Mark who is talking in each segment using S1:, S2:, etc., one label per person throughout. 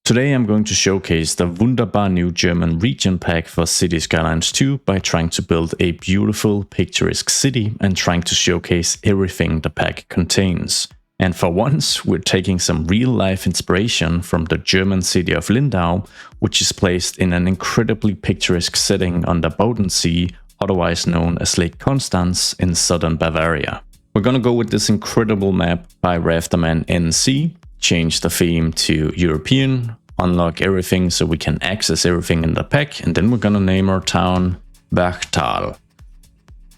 S1: Today I'm going to showcase the wunderbar new German region pack for City Skylines 2 by trying to build a beautiful, picturesque city and trying to showcase everything the pack contains. And for once, we're taking some real-life inspiration from the German city of Lindau, which is placed in an incredibly picturesque setting on the Bodensee, otherwise known as Lake Constance in southern Bavaria. We're gonna go with this incredible map by Rafterman NC, change the theme to European, unlock everything so we can access everything in the pack, and then we're gonna name our town Bachtal.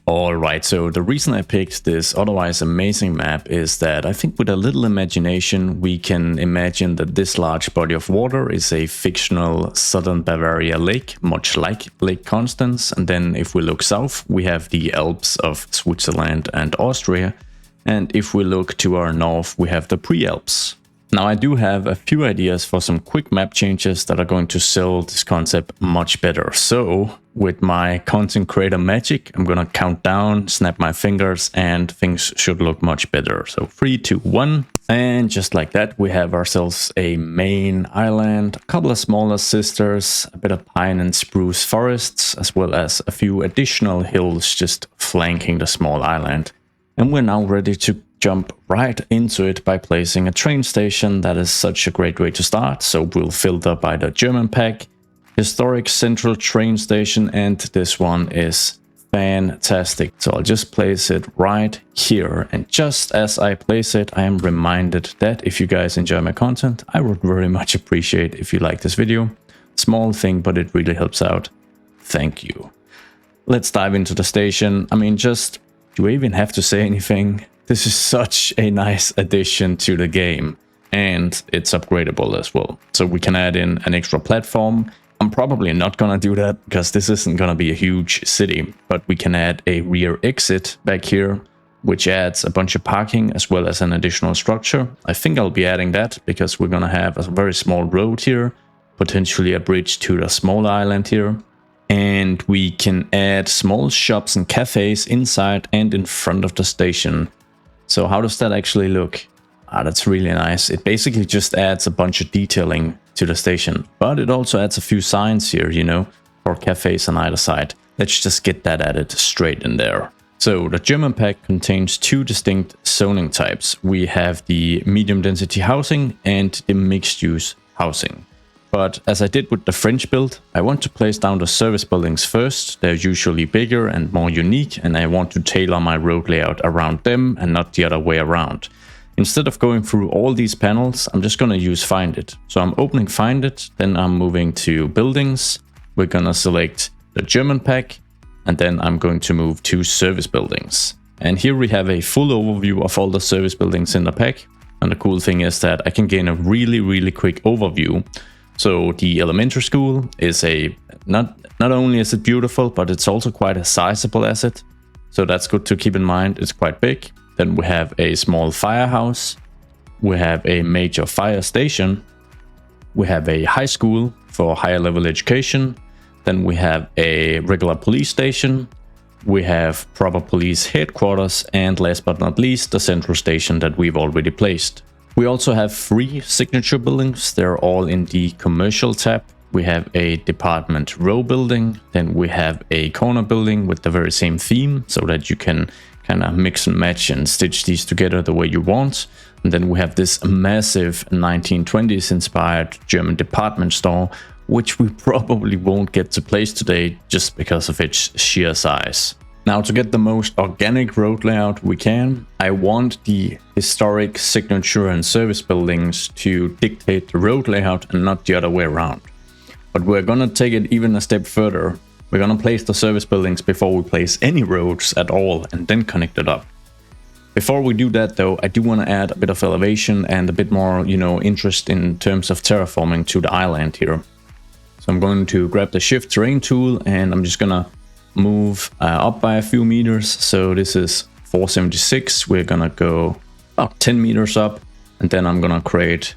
S1: Alright, so the reason I picked this otherwise amazing map is that I think with a little imagination we can imagine that this large body of water is a fictional southern Bavaria lake, much like Lake Constance, and then if we look south we have the Alps of Switzerland and Austria, and if we look to our north we have the Prealps. Now I do have a few ideas for some quick map changes that are going to sell this concept much better. So with my content creator magic, I'm gonna count down, snap my fingers, and things should look much better. So 3, 2, 1. And just like that, we have ourselves a main island, a couple of smaller sisters, a bit of pine and spruce forests, as well as a few additional hills just flanking the small island. And we're now ready to jump right into it by placing a train station. That is such a great way to start. So we'll filter by the German pack, historic central train station, and this one is fantastic. So I'll just place it right here. And just as I place it, I am reminded that if you guys enjoy my content, I would very much appreciate if you like this video. Small thing, but it really helps out. Thank you. Let's dive into the station. I mean, do I even have to say anything? This is such a nice addition to the game, and it's upgradable as well. So we can add in an extra platform. I'm probably not gonna do that because this isn't gonna be a huge city, but we can add a rear exit back here, which adds a bunch of parking as well as an additional structure. I think I'll be adding that because we're gonna have a very small road here, potentially a bridge to the small island here. And we can add small shops and cafes inside and in front of the station. So how does that actually look? That's really nice. It basically just adds a bunch of detailing to the station, but it also adds a few signs here, you know, for cafes on either side. Let's just get that added straight in there. So the German pack contains two distinct zoning types. We have the medium density housing and the mixed use housing. But as I did with the French build, I want to place down the service buildings first. They're usually bigger and more unique, and I want to tailor my road layout around them and not the other way around. Instead of going through all these panels, I'm just going to use Find It. So I'm opening Find It, then I'm moving to Buildings. We're going to select the German pack, and then I'm going to move to Service Buildings. And here we have a full overview of all the service buildings in the pack. And the cool thing is that I can gain a really quick overview. So the elementary school is not only is it beautiful, but it's also quite a sizable asset. So that's good to keep in mind. It's quite big. Then we have a small firehouse. We have a major fire station. We have a high school for higher level education. Then we have a regular police station. We have proper police headquarters. And last but not least, the central station that we've already placed. We also have 3 signature buildings. They're all in the commercial tab. We have a department row building. Then we have a corner building with the very same theme so that you can kind of mix and match and stitch these together the way you want. And then we have this massive 1920s inspired German department store, which we probably won't get to place today just because of its sheer size. Now, to get the most organic road layout we can, I want the historic signature and service buildings to dictate the road layout and not the other way around. But we're gonna take it even a step further. We're gonna place the service buildings before we place any roads at all and then connect it up. Before we do that though, I do want to add a bit of elevation and a bit more, interest in terms of terraforming to the island here. So I'm going to grab the shift terrain tool and I'm just gonna move up by a few meters. So this is 476. We're gonna go about 10 meters up, and then I'm gonna create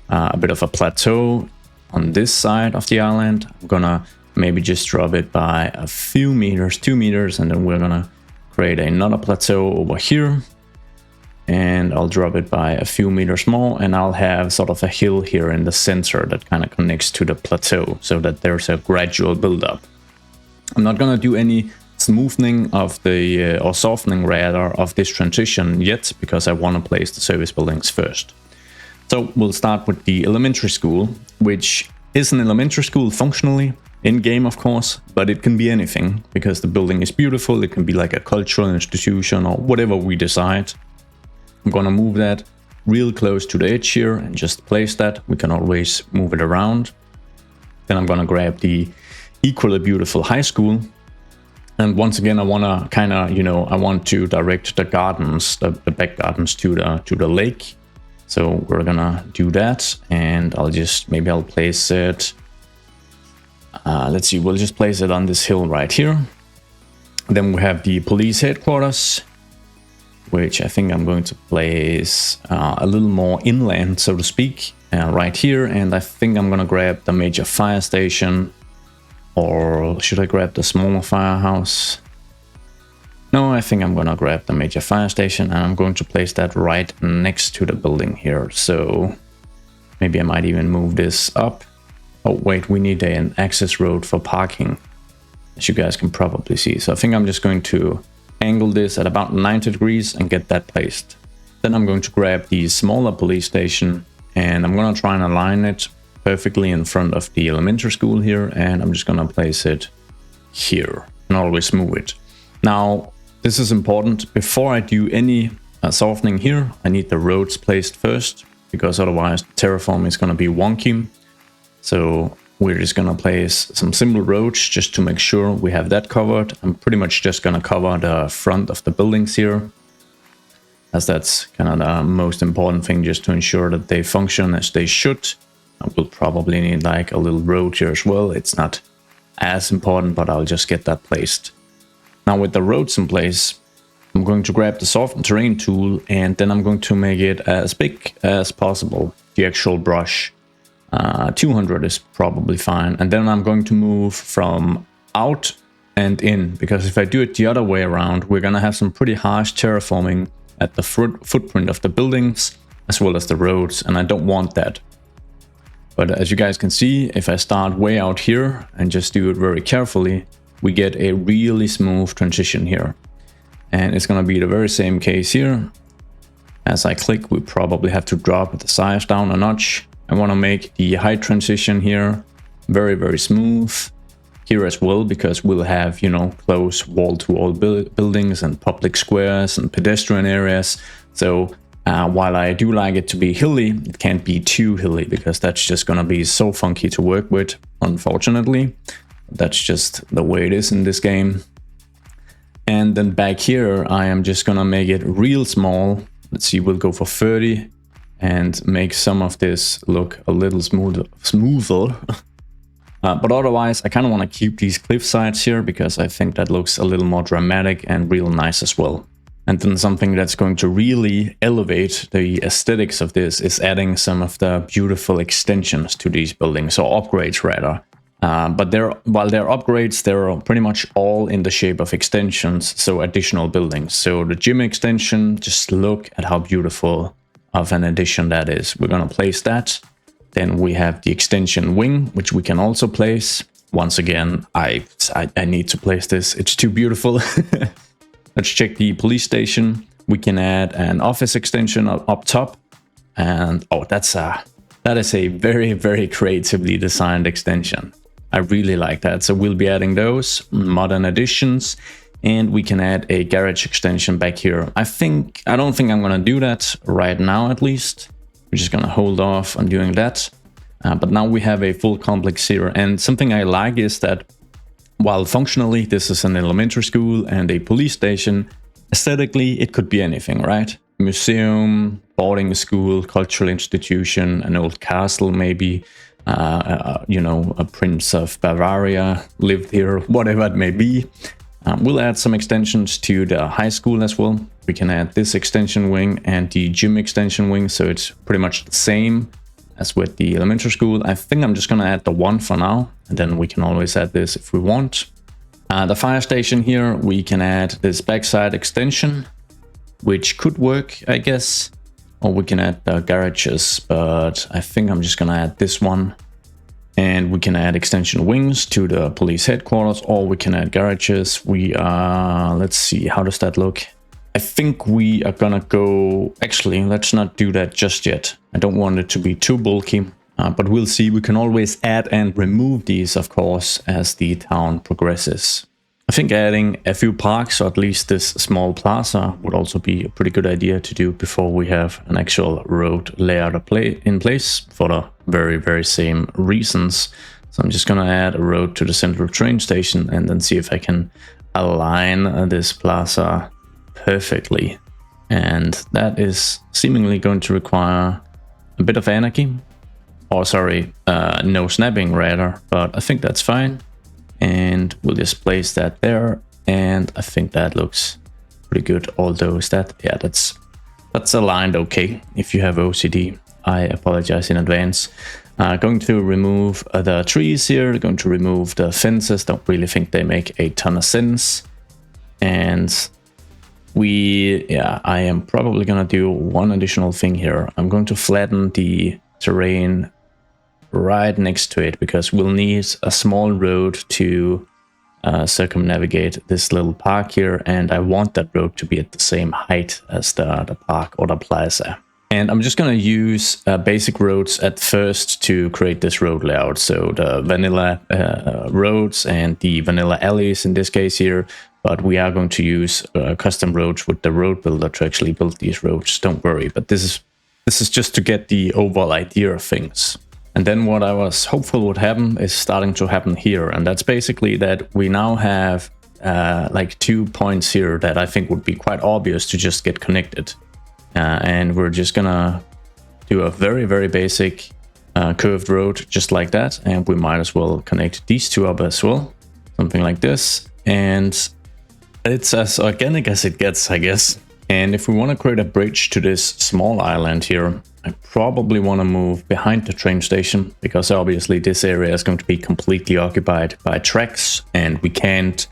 S1: a bit of a plateau on this side of the island. I'm gonna maybe just drop it by a few meters, 2 meters, and then we're gonna create another plateau over here. and I'll drop it by a few meters more, and I'll have sort of a hill here in the center that kind of connects to the plateau so that there's a gradual build-up. I'm not going to do any smoothing of the, or softening rather, of this transition yet, because I want to place the service buildings first. So we'll start with the elementary school, which is an elementary school functionally, in-game of course, but it can be anything, because the building is beautiful. It can be like a cultural institution or whatever we decide. I'm gonna move that real close to the edge here and just place that. We can always move it around. Then I'm gonna grab the equally beautiful high school. And once again, I wanna kind of, you know, I want to direct the gardens, the back gardens to the lake. So we're gonna do that, and maybe I'll place it. Let's see, we'll just place it on this hill right here. Then we have the police headquarters, which I think I'm going to place a little more inland, so to speak, right here. And I think I'm gonna grab the major fire station, or should I grab the smaller firehouse? No, I think I'm gonna grab the major fire station, and I'm going to place that right next to the building here. So maybe I might even move this up. Oh wait, we need an access road for parking, as you guys can probably see. So I think I'm just going to angle this at about 90 degrees and get that placed. Then I'm going to grab the smaller police station, and I'm going to try and align it perfectly in front of the elementary school here, and I'm just going to place it here and always move it. Now, this is important. Before I do any softening here, I need the roads placed first, because otherwise the terraform is going to be wonky. So we're just going to place some simple roads just to make sure we have that covered. I'm pretty much just going to cover the front of the buildings here, as that's kind of the most important thing, just to ensure that they function as they should. I will probably need like a little road here as well. It's not as important, but I'll just get that placed. Now with the roads in place, I'm going to grab the soften terrain tool, and then I'm going to make it as big as possible, the actual brush. 200 is probably fine. And then I'm going to move from out and in, because if I do it the other way around, we're going to have some pretty harsh terraforming at the footprint of the buildings as well as the roads, and I don't want that. But as you guys can see, if I start way out here and just do it very carefully, we get a really smooth transition here. And it's going to be the very same case here. As I click, we probably have to drop the size down a notch. I want to make the height transition here very, very smooth here as well, because we'll have, you know, close wall-to-wall buildings and public squares and pedestrian areas. So while I do like it to be hilly, it can't be too hilly, because that's just going to be so funky to work with, unfortunately. That's just the way it is in this game. And then back here, I am just going to make it real small. Let's see, we'll go for 30. And make some of this look a little smoother. But otherwise, I kind of want to keep these cliff sides here, because I think that looks a little more dramatic and real nice as well. And then something that's going to really elevate the aesthetics of this is adding some of the beautiful extensions to these buildings, or upgrades rather. But while they're upgrades, they're pretty much all in the shape of extensions, so additional buildings. So the gym extension, just look at how beautiful of an addition that is. We're going to place that. Then we have the extension wing, which we can also place. Once again, I need to place this. It's too beautiful. Let's check the police station. We can add an office extension up top. And oh, that is a very, very creatively designed extension. I really like that. So we'll be adding those modern additions. And we can add a garage extension back here. I don't think I'm going to do that right now, at least. We're just going to hold off on doing that. But now we have a full complex here. And something I like is that while functionally this is an elementary school and a police station, aesthetically it could be anything, right? Museum, boarding school, cultural institution, an old castle maybe. You know, a prince of Bavaria lived here, whatever it may be. We'll add some extensions to the high school as well. We can add this extension wing and the gym extension wing, so it's pretty much the same as with the elementary school. I think I'm just going to add the one for now, and then we can always add this if we want. The fire station here, we can add this backside extension. which could work, I guess. Or we can add the garages, but I think I'm just gonna add this one. And we can add extension wings to the police headquarters, or we can add garages. Let's see, how does that look? I think we are gonna go, actually, let's not do that just yet. I don't want it to be too bulky, but we'll see. We can always add and remove these, of course, as the town progresses. I think adding a few parks, or at least this small plaza, would also be a pretty good idea to do before we have an actual road layout in place for the very, very same reasons. So I'm just gonna add a road to the central train station and then see if I can align this plaza perfectly. And that is seemingly going to require a bit of anarchy. Or sorry, no snapping rather, but I think that's fine. And we'll just place that there, and I think that looks pretty good. Although that's aligned okay. If you have OCD, I apologize in advance. Going to remove the trees here, going to remove the fences. Don't really think they make a ton of sense. And I am probably gonna do one additional thing here. I'm going to flatten the terrain right next to it, because we'll need a small road to circumnavigate this little park here, and I want that road to be at the same height as the park or the plaza. And I'm just going to use basic roads at first to create this road layout. So the vanilla roads and the vanilla alleys in this case here, but we are going to use custom roads with the road builder to actually build these roads. Don't worry, but this is just to get the overall idea of things. And then what I was hopeful would happen is starting to happen here. And that's basically that we now have like 2 points here that I think would be quite obvious to just get connected. And we're just gonna do a very, very basic curved road just like that. And we might as well connect these two up as well. Something like this. And it's as organic as it gets, I guess. And if we want to create a bridge to this small island here, I probably want to move behind the train station, because obviously this area is going to be completely occupied by tracks, and we can't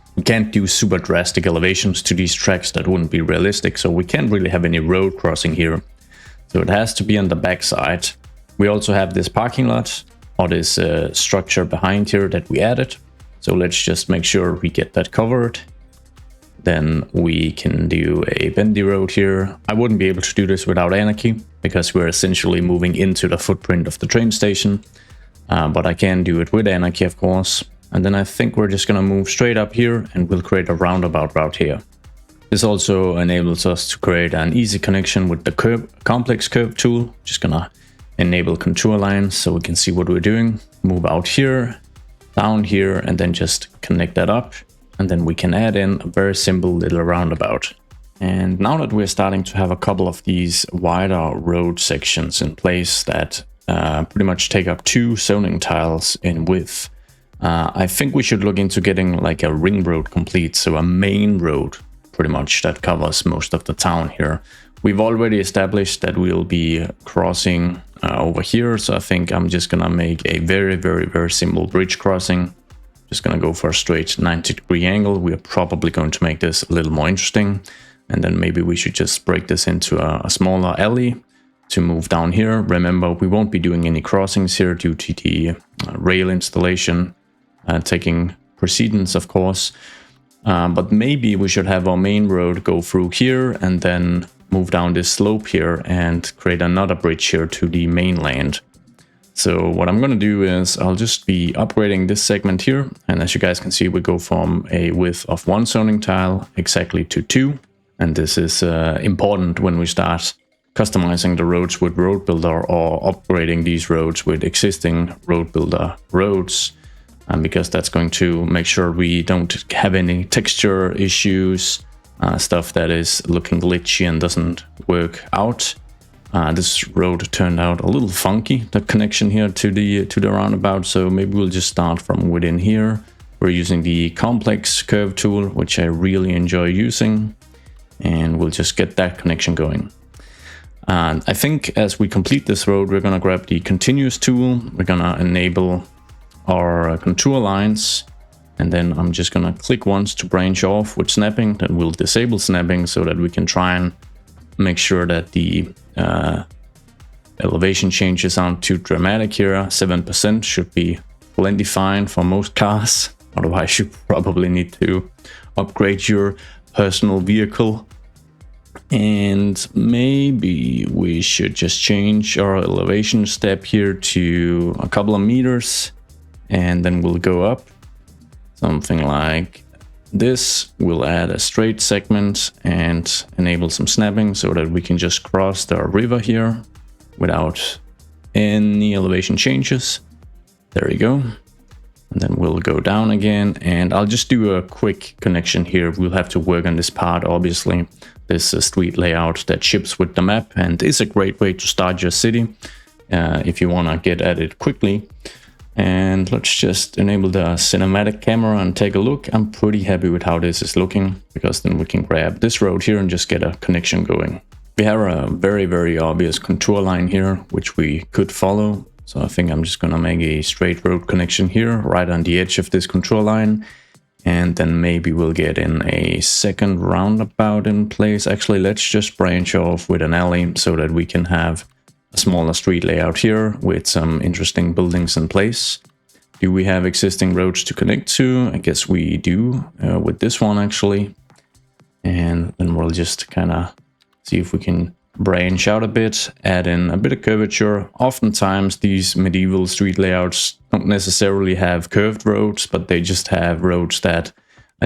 S1: do super drastic elevations to these tracks. That wouldn't be realistic, so we can't really have any road crossing here. So it has to be on the backside. We also have this parking lot, or this structure behind here that we added. So let's just make sure we get that covered. Then we can do a bendy road here. I wouldn't be able to do this without anarchy, because we're essentially moving into the footprint of the train station. But I can do it with anarchy, of course. And then I think we're just gonna move straight up here, and we'll create a roundabout route here. This also enables us to create an easy connection with the complex curve tool. Just gonna enable contour lines so we can see what we're doing. Move out here, down here, and then just connect that up. And then we can add in a very simple little roundabout. And now that we're starting to have a couple of these wider road sections in place that pretty much take up 2 zoning tiles in width, I think we should look into getting like a ring road complete. So a main road pretty much that covers most of the town here. We've already established that we'll be crossing over here. So I think I'm just gonna make a very, very, very simple bridge crossing. Just gonna go for a straight 90-degree angle. We are probably going to make this a little more interesting, and then maybe we should just break this into a smaller alley to move down here. Remember, we won't be doing any crossings here due to the rail installation taking precedence, of course. But maybe we should have our main road go through here and then move down this slope here and create another bridge here to the mainland. So what I'm going to do is I'll just be upgrading this segment here. And as you guys can see, we go from a width of 1 zoning tile exactly to 2. And this is important when we start customizing the roads with Road Builder, or upgrading these roads with existing Road Builder roads. Because that's going to make sure we don't have any texture issues, stuff that is looking glitchy and doesn't work out. This road turned out a little funky, the connection here to the roundabout, so maybe we'll just start from within here. We're using the complex curve tool, which I really enjoy using, and we'll just get that connection going. And I think as we complete this road, we're gonna grab the continuous tool, we're gonna enable our contour lines, and then I'm just gonna click once to branch off with snapping. Then we'll disable snapping so that we can try and make sure that the elevation changes aren't too dramatic here. 7% should be plenty fine for most cars. Otherwise, you probably need to upgrade your personal vehicle. And maybe we should just change our elevation step here to a couple of meters, and then we'll go up something like this. We'll add a straight segment and enable some snapping so that we can just cross the river here without any elevation changes. There you go. And then we'll go down again, and I'll just do a quick connection here. We'll have to work on this part, obviously. This street layout that ships with the map and is a great way to start your city if you want to get at it quickly. And let's just enable the cinematic camera and take a look. I'm pretty happy with how this is looking, because then we can grab this road here and just get a connection going. We have a very, very obvious contour line here, which we could follow. So I think I'm just going to make a straight road connection here, right on the edge of this contour line. And then maybe we'll get in a second roundabout in place. Actually, let's just branch off with an alley so that we can have a smaller street layout here with some interesting buildings in place. Do we have existing roads to connect to? I guess we do with this one, actually. And then we'll just kind of see if we can branch out a bit, add in a bit of curvature. Oftentimes these medieval street layouts don't necessarily have curved roads, but they just have roads that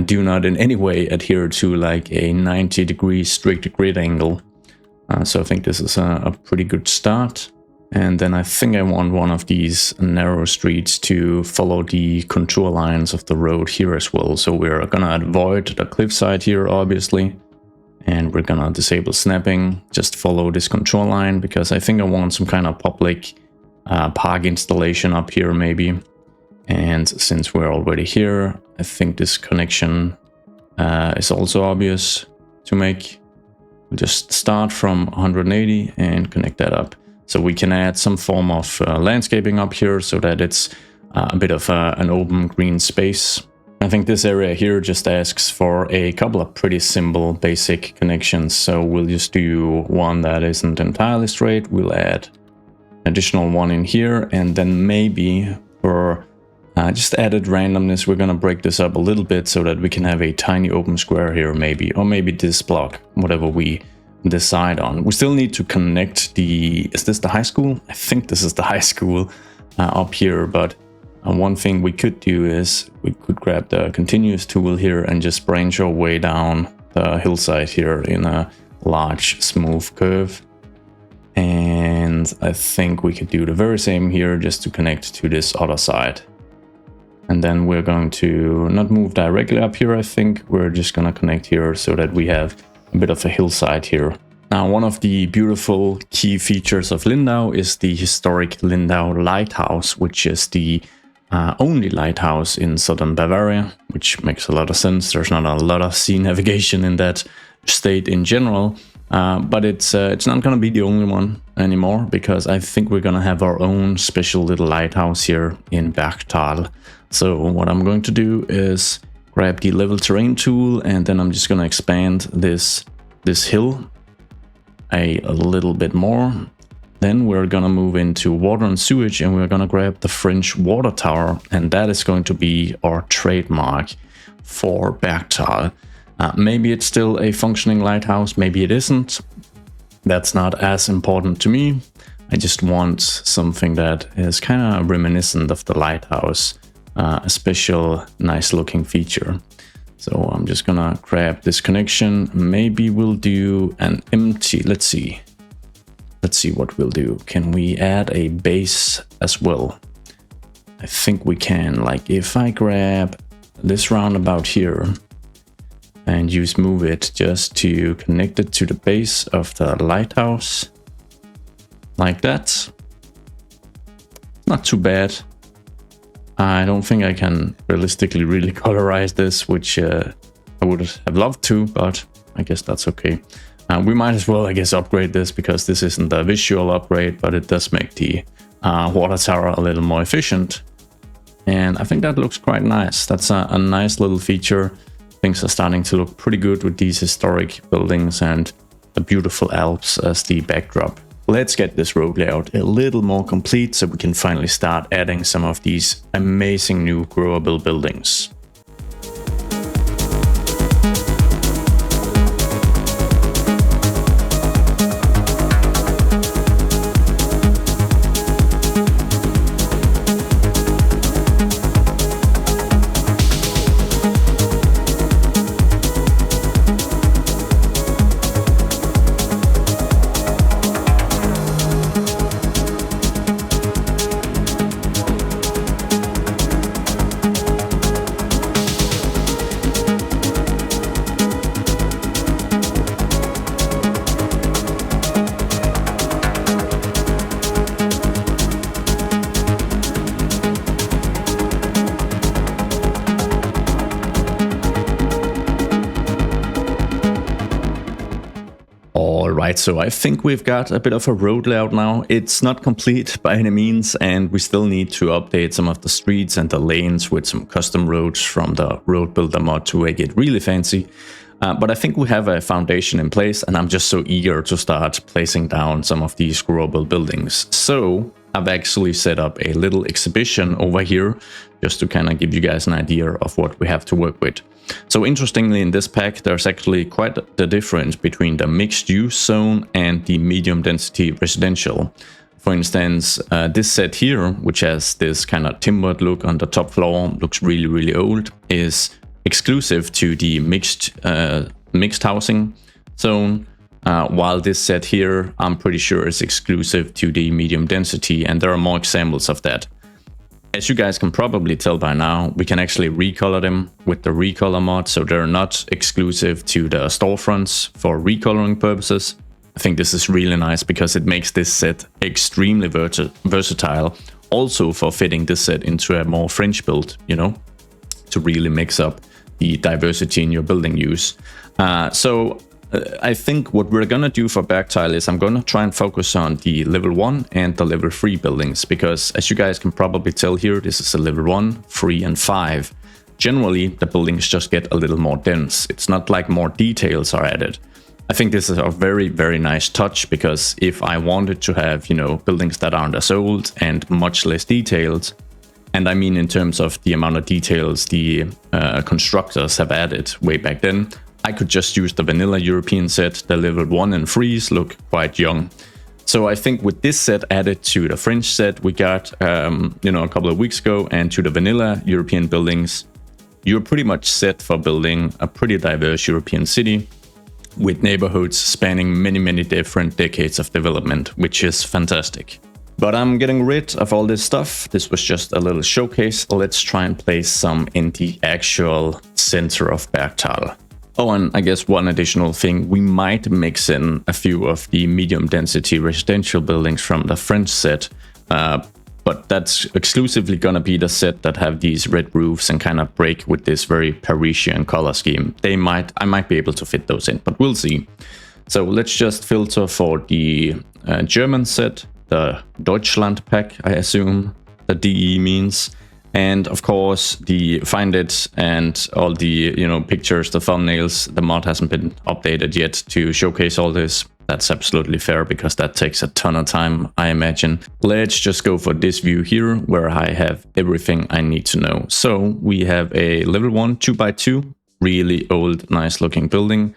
S1: do not in any way adhere to like a 90-degree strict grid angle. So I think this is a pretty good start. And then I think I want one of these narrow streets to follow the contour lines of the road here as well. So we're gonna avoid the cliffside here, obviously. And we're gonna disable snapping, just follow this contour line, because I think I want some kind of public park installation up here maybe. And since we're already here, I think this connection is also obvious to make. We'll just start from 180 and connect that up. So we can add some form of landscaping up here so that it's a bit of an open green space. I think this area here just asks for a couple of pretty simple basic connections. So we'll just do one that isn't entirely straight. We'll add an additional one in here, and then maybe for just added randomness, we're gonna break this up a little bit so that we can have a tiny open square here maybe, or maybe this block, whatever we decide on. We still need to connect the, is this the high school? I think this is the high school up here, but one thing we could do is we could grab the continuous tool here and just branch our way down the hillside here in a large smooth curve. And I think we could do the very same here just to connect to this other side. And then we're going to not move directly up here. I think we're just going to connect here so that we have a bit of a hillside here. Now, one of the beautiful key features of Lindau is the historic Lindau Lighthouse, which is the only lighthouse in Southern Bavaria, which makes a lot of sense. There's not a lot of sea navigation in that state in general, but it's not going to be the only one anymore, because I think we're going to have our own special little lighthouse here in Bergtal. So what I'm going to do is grab the level terrain tool, and then I'm just going to expand this hill a little bit more. Then we're gonna move into water and sewage, and we're gonna grab the French water tower, and that is going to be our trademark for Bergtal. Maybe it's still a functioning lighthouse, maybe it isn't. That's not as important to me. I just want something that is kind of reminiscent of the lighthouse, a special nice looking feature. So I'm just gonna grab this connection. Maybe we'll do an empty, let's see what we'll do. Can we add a base as well? I think we can. Like if I grab this roundabout here and use move it just to connect it to the base of the lighthouse, like that. Not too bad. I don't think I can realistically really colorize this, which I would have loved to, but I guess that's okay. We might as well, I guess, upgrade this, because this isn't a visual upgrade, but it does make the water tower a little more efficient. And I think that looks quite nice. That's a nice little feature. Things are starting to look pretty good with these historic buildings, and the beautiful Alps as the backdrop. Let's get this road layout a little more complete so we can finally start adding some of these amazing new growable buildings. Alright, so I think we've got a bit of a road layout now. It's not complete by any means, and we still need to update some of the streets and the lanes with some custom roads from the road builder mod to make it really fancy. But I think we have a foundation in place, and I'm just so eager to start placing down some of these growable buildings. So I've actually set up a little exhibition over here just to kind of give you guys an idea of what we have to work with. So interestingly, in this pack, there's actually quite the difference between the mixed use zone and the medium density residential. For instance, this set here, which has this kind of timbered look on the top floor, looks really old, is exclusive to the mixed housing zone, while this set here, I'm pretty sure, is exclusive to the medium density, and there are more examples of that. As you guys can probably tell by now, we can actually recolor them with the recolor mod, so they're not exclusive to the storefronts for recoloring purposes. I think this is really nice because it makes this set extremely versatile, also for fitting this set into a more French build, you know, to really mix up the diversity in your building use. I think what we're gonna do for Bergtile is I'm gonna try and focus on the level 1 and the level 3 buildings, because as you guys can probably tell here, this is a level 1, 3 and 5. Generally, the buildings just get a little more dense. It's not like more details are added. I think this is a very nice touch, because if I wanted to have, you know, buildings that aren't as old and much less detailed, and I mean in terms of the amount of details the constructors have added way back then, I could just use the vanilla European set. The level 1 and 3s look quite young. So I think with this set added to the French set we got you know, a couple of weeks ago, and to the vanilla European buildings, you're pretty much set for building a pretty diverse European city with neighborhoods spanning many different decades of development, which is fantastic. But I'm getting rid of all this stuff. This was just a little showcase. Let's try and place some in the actual center of Bergtile. Oh, and I guess one additional thing, we might mix in a few of the medium density residential buildings from the French set, but that's exclusively gonna be the set that have these red roofs and kind of break with this very Parisian color scheme. I might be able to fit those in, but we'll see. So let's just filter for the German set, the Deutschland pack, I assume the DE means. And of course, the find it and all the, you know, pictures, the thumbnails, the mod hasn't been updated yet to showcase all this. That's absolutely fair, because that takes a ton of time, I imagine. Let's just go for this view here, where I have everything I need to know. So we have a level 1 2x2, really old, nice looking building.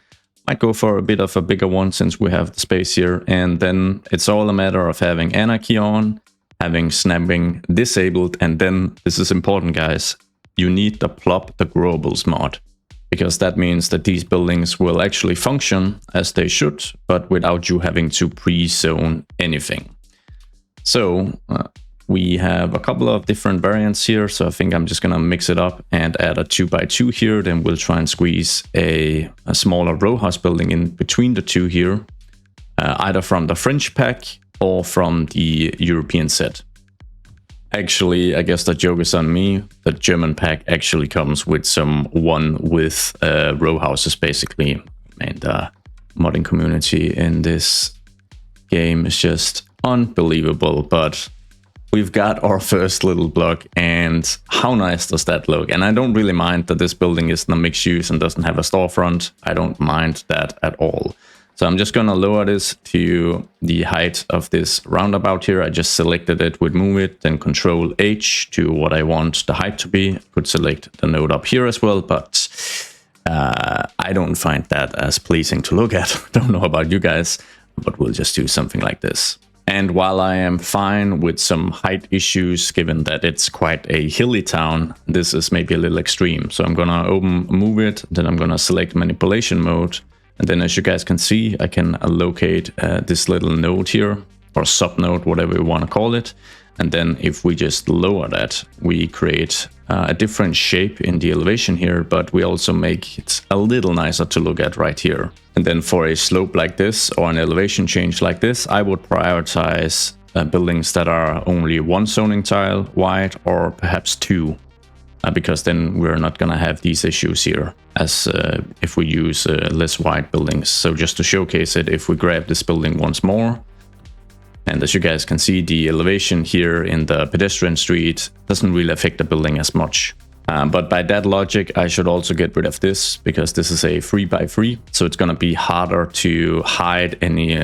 S1: Might go for a bit of a bigger one since we have the space here. And then it's all a matter of having anarchy on, having snapping disabled, and then, this is important guys, you need the plop the growables mod, because that means that these buildings will actually function as they should, but without you having to pre-zone anything. So we have a couple of different variants here, so I think I'm just gonna mix it up and add a 2x2 here. Then we'll try and squeeze a smaller row house building in between the two here, either from the French pack or from the European set. Actually, I guess the joke is on me. The German pack actually comes with some one with row houses basically. And the modding community in this game is just unbelievable. But we've got our first little block, and how nice does that look? And I don't really mind that this building isn't a mixed use and doesn't have a storefront. I don't mind that at all. So I'm just gonna lower this to the height of this roundabout here. I just selected it with move it, then Control H to what I want the height to be. I could select the node up here as well, but I don't find that as pleasing to look at. Don't know about you guys, but we'll just do something like this. And while I am fine with some height issues, given that it's quite a hilly town, this is maybe a little extreme. So I'm gonna move it, then I'm gonna select manipulation mode. And then as you guys can see, I can locate this little node here, or subnode, whatever you want to call it. And then if we just lower that, we create a different shape in the elevation here, but we also make it a little nicer to look at right here. And then for a slope like this, or an elevation change like this, I would prioritize buildings that are only one zoning tile wide, or perhaps two. Because then we're not going to have these issues here as if we use less wide buildings. So just to showcase it, if we grab this building once more, and as you guys can see, the elevation here in the pedestrian street doesn't really affect the building as much. But by that logic, I should also get rid of this, because this is a 3x3, so it's going to be harder to hide any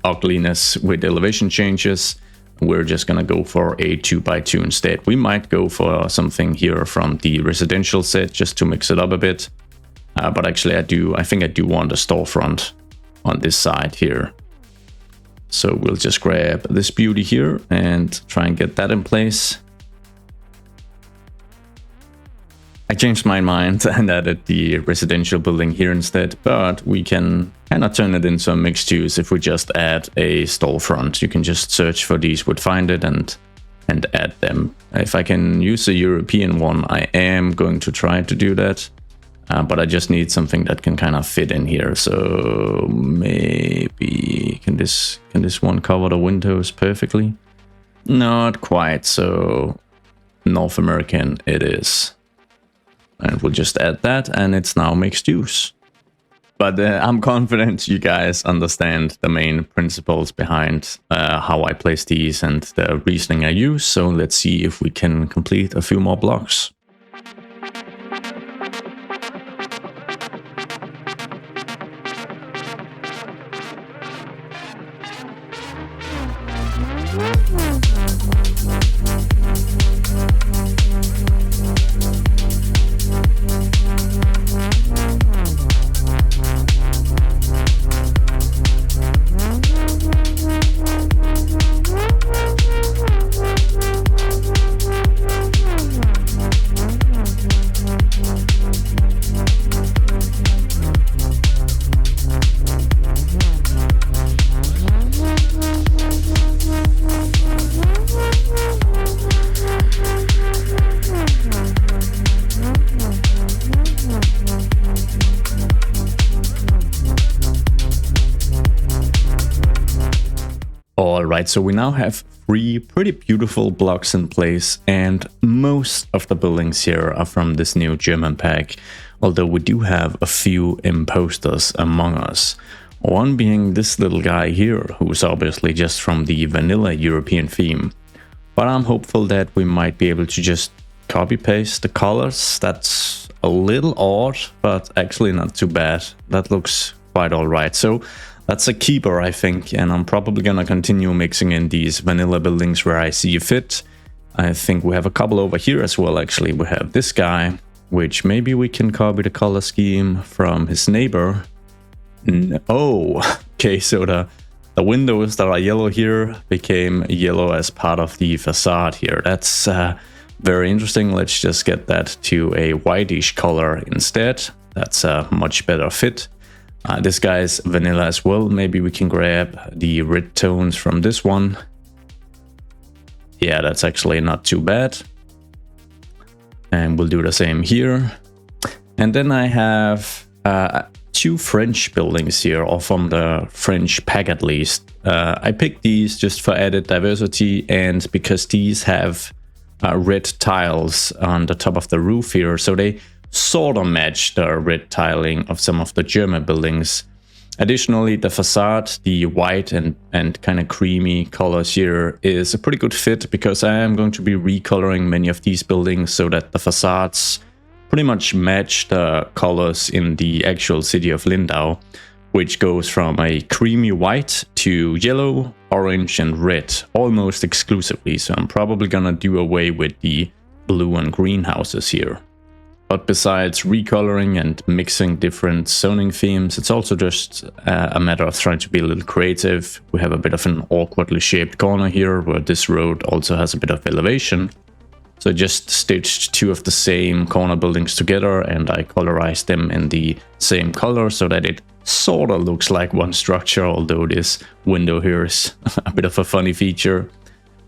S1: ugliness with elevation changes. We're just gonna go for a 2x2 instead. We might go for something here from the residential set just to mix it up a bit. But actually I think I do want a storefront on this side here. So we'll just grab this beauty here and try and get that in place. I changed my mind and added the residential building here instead, but we can kind of turn it into a mixed use if we just add a storefront. You can just search for these with Find It and add them. If I can use a European one, I am going to try to do that, but I just need something that can kind of fit in here. So maybe can this one cover the windows perfectly? Not quite, so North American it is. And we'll just add that, and it's now mixed use. But I'm confident you guys understand the main principles behind how I place these and the reasoning I use. So let's see if we can complete a few more blocks. Alright, so we now have 3 pretty beautiful blocks in place, and most of the buildings here are from this new German pack, although we do have a few imposters among us. One being this little guy here, who's obviously just from the vanilla European theme. But I'm hopeful that we might be able to just copy paste the colors. That's a little odd, but actually not too bad. That looks quite alright. So that's a keeper, I think, and I'm probably gonna continue mixing in these vanilla buildings where I see a fit. I think we have a couple over here as well, actually. We have this guy, which maybe we can copy the color scheme from his neighbor. Oh, okay, so the windows that are yellow here became yellow as part of the facade here. That's very interesting. Let's just get that to a whitish color instead. That's a much better fit. This guy's vanilla as well. Maybe we can grab the red tones from this one. Yeah, that's actually not too bad. And we'll do the same here. And then I have 2 French buildings here, or from the French pack at least. I picked these just for added diversity, and because these have red tiles on the top of the roof here, so they sort of match the red tiling of some of the German buildings. Additionally, the facade, the white and kind of creamy colors here, is a pretty good fit, because I am going to be recoloring many of these buildings so that the facades pretty much match the colors in the actual city of Lindau. which goes from a creamy white to yellow, orange, and red almost exclusively. So I'm probably gonna do away with the blue and green houses here. But besides recoloring and mixing different zoning themes, it's also just a matter of trying to be a little creative. We have a bit of an awkwardly shaped corner here where this road also has a bit of elevation. So I just stitched two of the same corner buildings together and I colorized them in the same color so that it sort of looks like one structure, although this window here is a bit of a funny feature.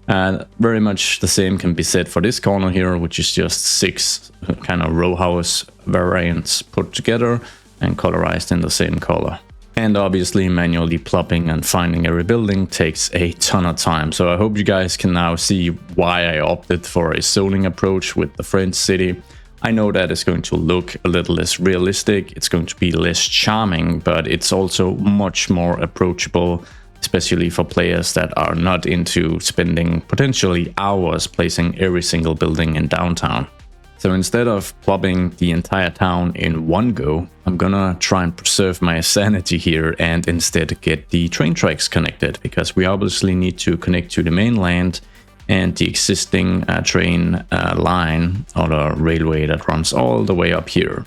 S1: And very much the same can be said for this corner here, which is just 6 kind of row house variants put together and colorized in the same color. And obviously manually plopping and finding every building takes a ton of time. So I hope you guys can now see why I opted for a zoning approach with the French city. I know that it's going to look a little less realistic, it's going to be less charming, but it's also much more approachable, especially for players that are not into spending potentially hours placing every single building in downtown. So instead of plopping the entire town in one go, I'm gonna try and preserve my sanity here and instead get the train tracks connected, because we obviously need to connect to the mainland and the existing train line or the railway that runs all the way up here.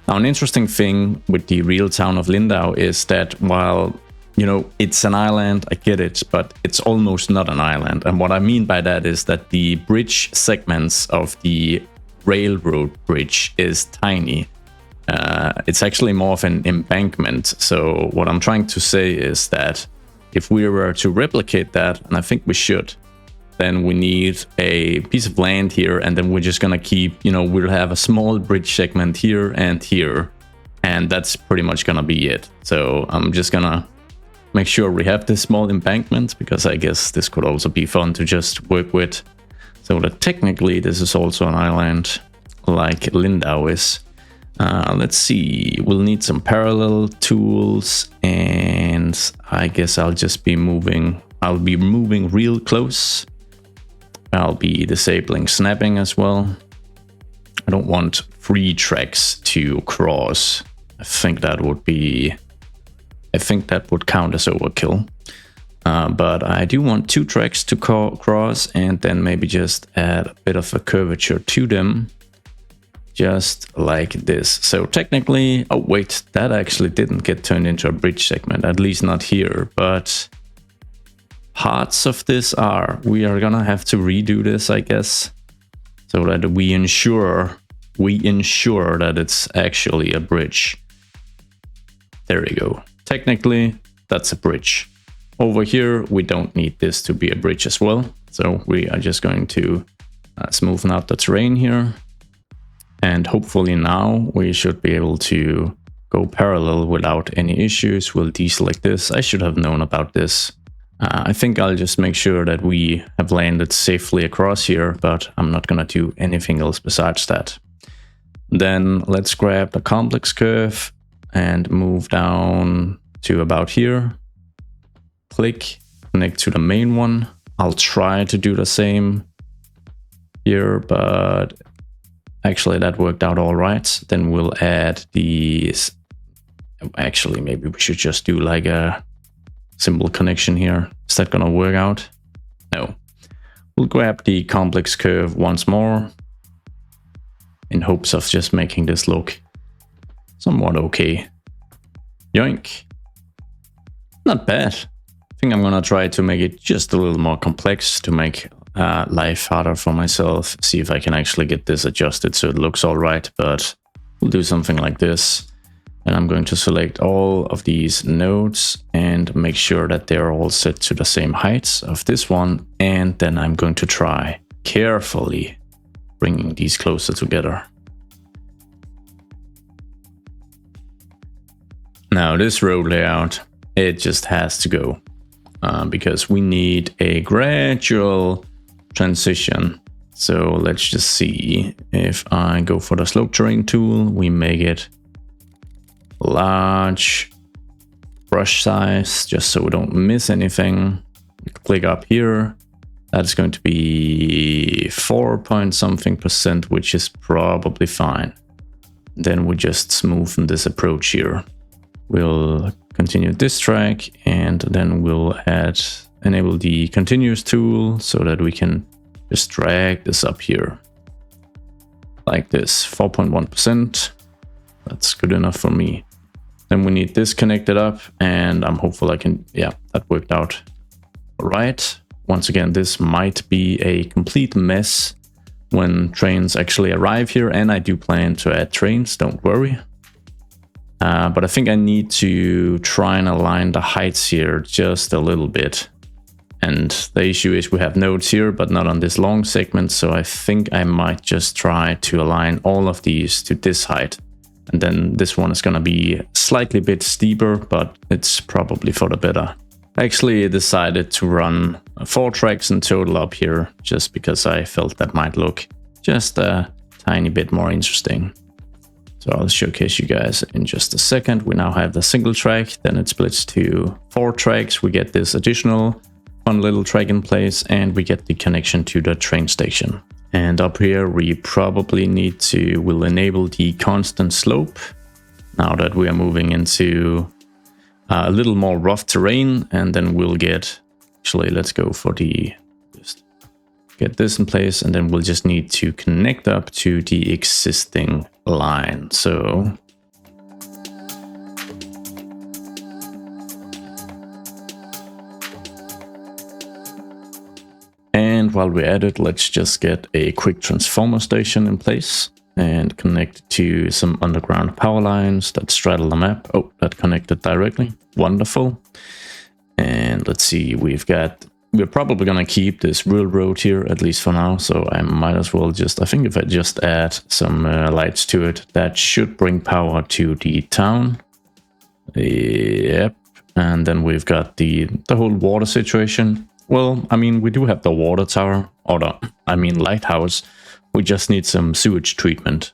S1: Now, an interesting thing with the real town of Lindau is that while, you know, it's an island, I get it, but it's almost not an island. And what I mean by that is that the bridge segments of the railroad bridge is tiny. It's actually more of an embankment. So what I'm trying to say is that if we were to replicate that, and I think we should, then we need a piece of land here, and then we're just gonna keep, you know, we'll have a small bridge segment here, and that's pretty much gonna be it. So I'm just gonna make sure we have this small embankment, because I guess this could also be fun to just work with. So that technically this is also an island like Lindau is. Let's see, we'll need some parallel tools, and I guess I'll just be moving, I'll be moving real close. I'll be disabling snapping as well. I don't want 3 tracks to cross. I think that would count as overkill. But I do want 2 tracks to cross, and then maybe just add a bit of a curvature to them, just like this. So technically, oh wait, that actually didn't get turned into a bridge segment, at least not here, but parts of this are. We are gonna have to redo this, I guess, so that we ensure that it's actually a bridge. There we go. Technically, that's a bridge. Over here, we don't need this to be a bridge as well. So we are just going to smoothen out the terrain here. And hopefully now we should be able to go parallel without any issues. We'll deselect this. I should have known about this. I think I'll just make sure that we have landed safely across here, but I'm not gonna do anything else besides that. Then let's grab the complex curve and move down to about here. Click, connect to the main one. I'll try to do the same here, but actually that worked out all right. Then we'll add these. Actually, maybe we should just do like a simple connection here. Is that gonna work out? No. We'll grab the complex curve once more in hopes of just making this look somewhat okay. Yoink. Not bad. I think I'm gonna try to make it just a little more complex to make life harder for myself. See if I can actually get this adjusted so it looks all right, but we'll do something like this. And I'm going to select all of these nodes and make sure that they're all set to the same heights of this one. And then I'm going to try carefully bringing these closer together. Now this road layout, it just has to go because we need a gradual transition. So let's just see, if I go for the slope terrain tool, we make it large brush size just so we don't miss anything. Click up here, that's going to be 4 point something %, which is probably fine. Then we just smoothen this approach here. We'll continue this track, and then we'll enable the continuous tool so that we can just drag this up here like this, 4.1%. That's good enough for me. Then we need this connected up, and I'm hopeful I can, yeah, that worked out. All right. Once again, this might be a complete mess when trains actually arrive here, and I do plan to add trains, don't worry. But I think I need to try and align the heights here just a little bit. And the issue is we have nodes here, but not on this long segment, so I think I might just try to align all of these to this height. And then this one is going to be slightly bit steeper, but it's probably for the better. I actually decided to run 4 tracks in total up here, just because I felt that might look just a tiny bit more interesting. So I'll showcase you guys in just a second. We now have the single track, then it splits to 4 tracks. We get this additional fun little track in place, and we get the connection to the train station. And up here we probably we'll enable the constant slope now that we are moving into a little more rough terrain, and then we'll let's go for just get this in place, and then we'll just need to connect up to the existing line. So and while we're at it, let's just get a quick transformer station in place and connect to some underground power lines that straddle the map. Oh, that connected directly. Wonderful. And let's see, we're probably gonna keep this railroad here, at least for now, so I might as well I think if I just add some lights to it, that should bring power to the town. Yep. And then we've got the whole water situation. Well, I mean, we do have the water tower, or lighthouse. We just need some sewage treatment.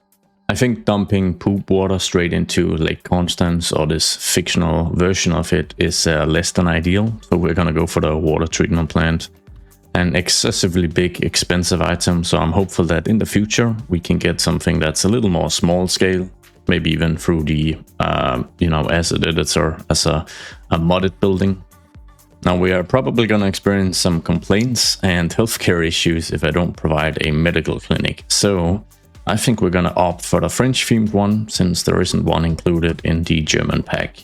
S1: I think dumping poop water straight into Lake Constance, or this fictional version of it, is less than ideal. So we're gonna go for the water treatment plant. An excessively big, expensive item, so I'm hopeful that in the future we can get something that's a little more small scale, maybe even through the, asset editor as a modded building. Now we are probably going to experience some complaints and healthcare issues if I don't provide a medical clinic. So I think we're going to opt for the French themed one, since there isn't one included in the German pack.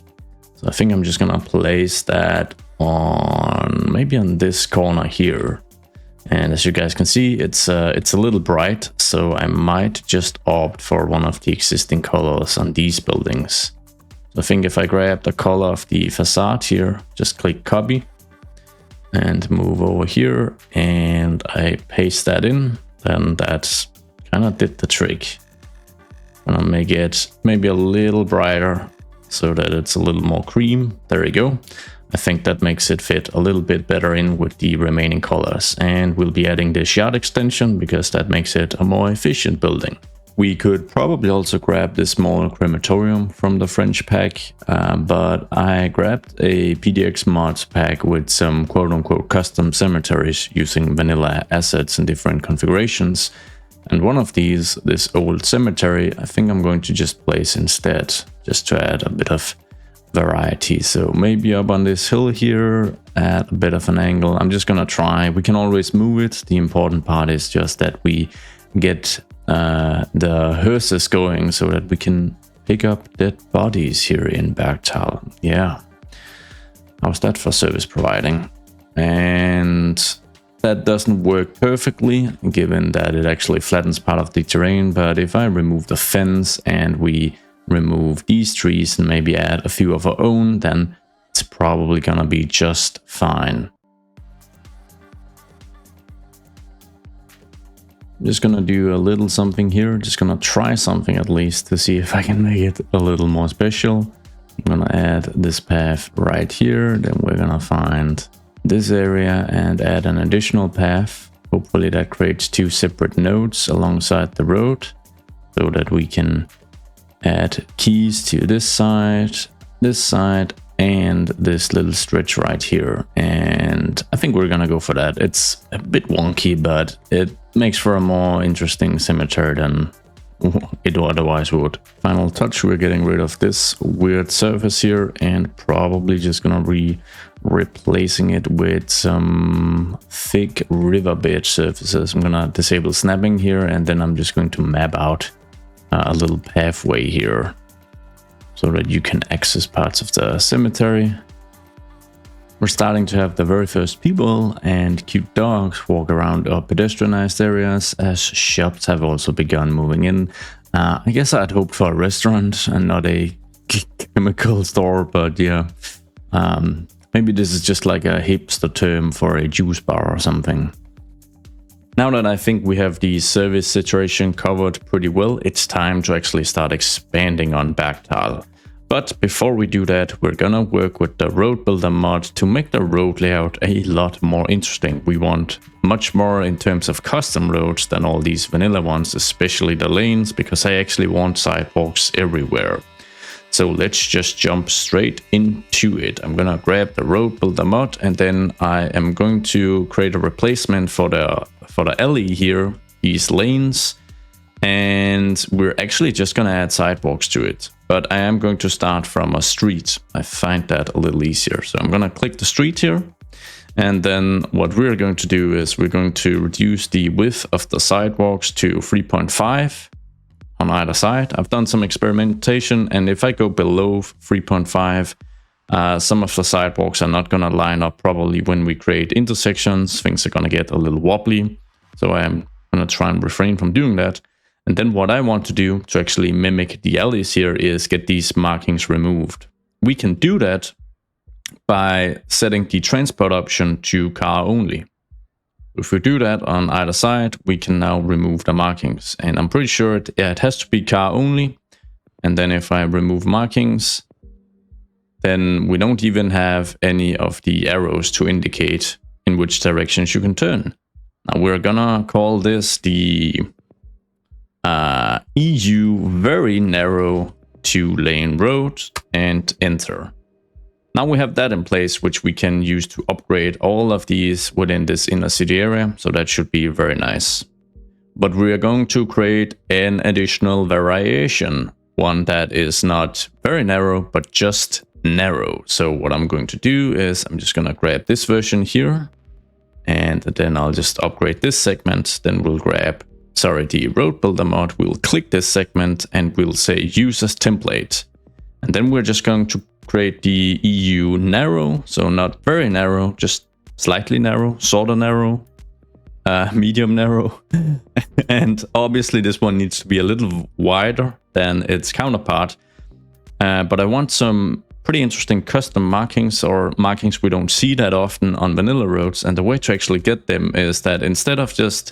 S1: So I think I'm just going to place that maybe on this corner here. And as you guys can see, it's a little bright, so I might just opt for one of the existing colors on these buildings. So I think if I grab the color of the facade here, just click copy and move over here, and I paste that in, then that's kind of did the trick. I'm gonna make it maybe a little brighter so that it's a little more cream. There you go. I think that makes it fit a little bit better in with the remaining colors, and we'll be adding this yard extension because that makes it a more efficient building. We could probably also grab this small crematorium from the French pack, but I grabbed a PDX mods pack with some quote-unquote custom cemeteries using vanilla assets in different configurations. And one of these, this old cemetery, I think I'm going to just place instead, just to add a bit of variety. So maybe up on this hill here, at a bit of an angle. I'm just gonna try. We can always move it. The important part is just that we get the hearses going so that we can pick up dead bodies here in Bergtal. Yeah, how's that for service providing? And that doesn't work perfectly, given that it actually flattens part of the terrain. But if I remove the fence and we remove these trees and maybe add a few of our own, then it's probably gonna be just fine. I'm just gonna do a little something here, just gonna try something at least to see if I can make it a little more special. I'm gonna add this path right here, then we're gonna find this area and add an additional path. Hopefully that creates 2 separate nodes alongside the road so that we can add keys to this side, and this little stretch right here. And I think we're gonna go for that. It's a bit wonky, but it makes for a more interesting cemetery than it otherwise would. Final touch, we're getting rid of this weird surface here and probably just gonna replacing it with some thick riverbed surfaces. I'm gonna disable snapping here, and then I'm just going to map out a little pathway here so that you can access parts of the cemetery. We're starting to have the very first people and cute dogs walk around our pedestrianized areas, as shops have also begun moving in. I guess I'd hoped for a restaurant and not a chemical store, but yeah. Maybe this is just like a hipster term for a juice bar or something. Now that I think we have the service situation covered pretty well, it's time to actually start expanding on Bergtal. But before we do that, we're gonna work with the road builder mod to make the road layout a lot more interesting. We want much more in terms of custom roads than all these vanilla ones, especially the lanes, because I actually want sidewalks everywhere. So let's just jump straight into it. I'm gonna grab the road builder mod, and then I am going to create a replacement for the alley here, these lanes, and we're actually just gonna add sidewalks to it. But I am going to start from a street. I find that a little easier. So I'm gonna click the street here, and then what we're going to do is we're going to reduce the width of the sidewalks to 3.5 on either side. I've done some experimentation, and if I go below 3.5, some of the sidewalks are not gonna line up properly when we create intersections. Things are gonna get a little wobbly. So I am gonna try and refrain from doing that. And then what I want to do to actually mimic the alleys here is get these markings removed. We can do that by setting the transport option to car only. If we do that on either side, we can now remove the markings. And I'm pretty sure it has to be car only. And then if I remove markings, then we don't even have any of the arrows to indicate in which directions you can turn. Now we're gonna call this the EU very narrow 2-lane road and enter. Now we have that in place, which we can use to upgrade all of these within this inner city area. So that should be very nice. But we are going to create an additional variation, one that is not very narrow, but just narrow. So what I'm going to do is I'm just going to grab this version here, and then I'll just upgrade this segment. Then we'll grab the road builder mod, we'll click this segment and we'll say use as template. And then we're just going to create the EU narrow, so not very narrow, just slightly narrow, sort of narrow, medium narrow. And obviously this one needs to be a little wider than its counterpart. But I want some pretty interesting custom markings, or markings we don't see that often on vanilla roads. And the way to actually get them is that instead of just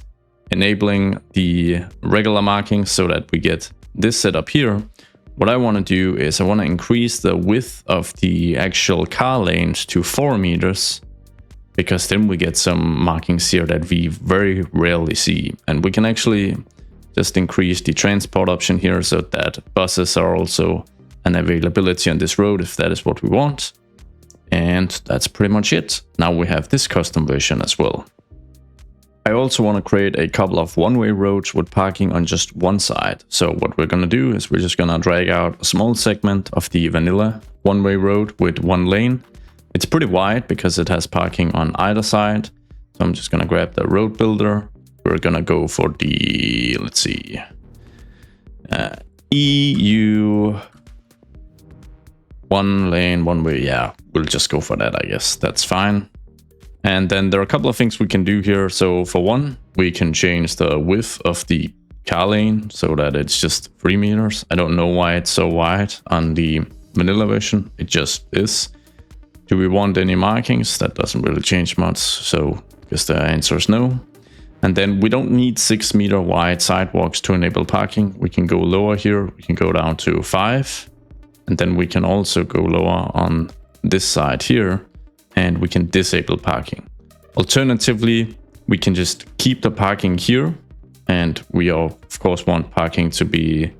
S1: enabling the regular markings so that we get this setup here, what I want to do is I want to increase the width of the actual car lanes to 4 meters, because then we get some markings here that we very rarely see. And we can actually just increase the transport option here so that buses are also an availability on this road if that is what we want. And that's pretty much it. Now we have this custom version as well. I also want to create a couple of one-way roads with parking on just one side. So what we're going to do is we're just going to drag out a small segment of the vanilla one-way road with one lane. It's pretty wide because it has parking on either side. So I'm just going to grab the road builder. We're going to go for the, let's see, EU one lane, one way. Yeah, we'll just go for that, I guess. That's fine. And then there are a couple of things we can do here. So for one, we can change the width of the car lane so that it's just 3 meters. I don't know why it's so wide on the vanilla version. It just is. Do we want any markings? That doesn't really change much. So I guess the answer is no. And then we don't need 6 meter wide sidewalks to enable parking. We can go lower here. We can go down to 5. And then we can also go lower on this side here, and we can disable parking. Alternatively, we can just keep the parking here, and we of course want parking to be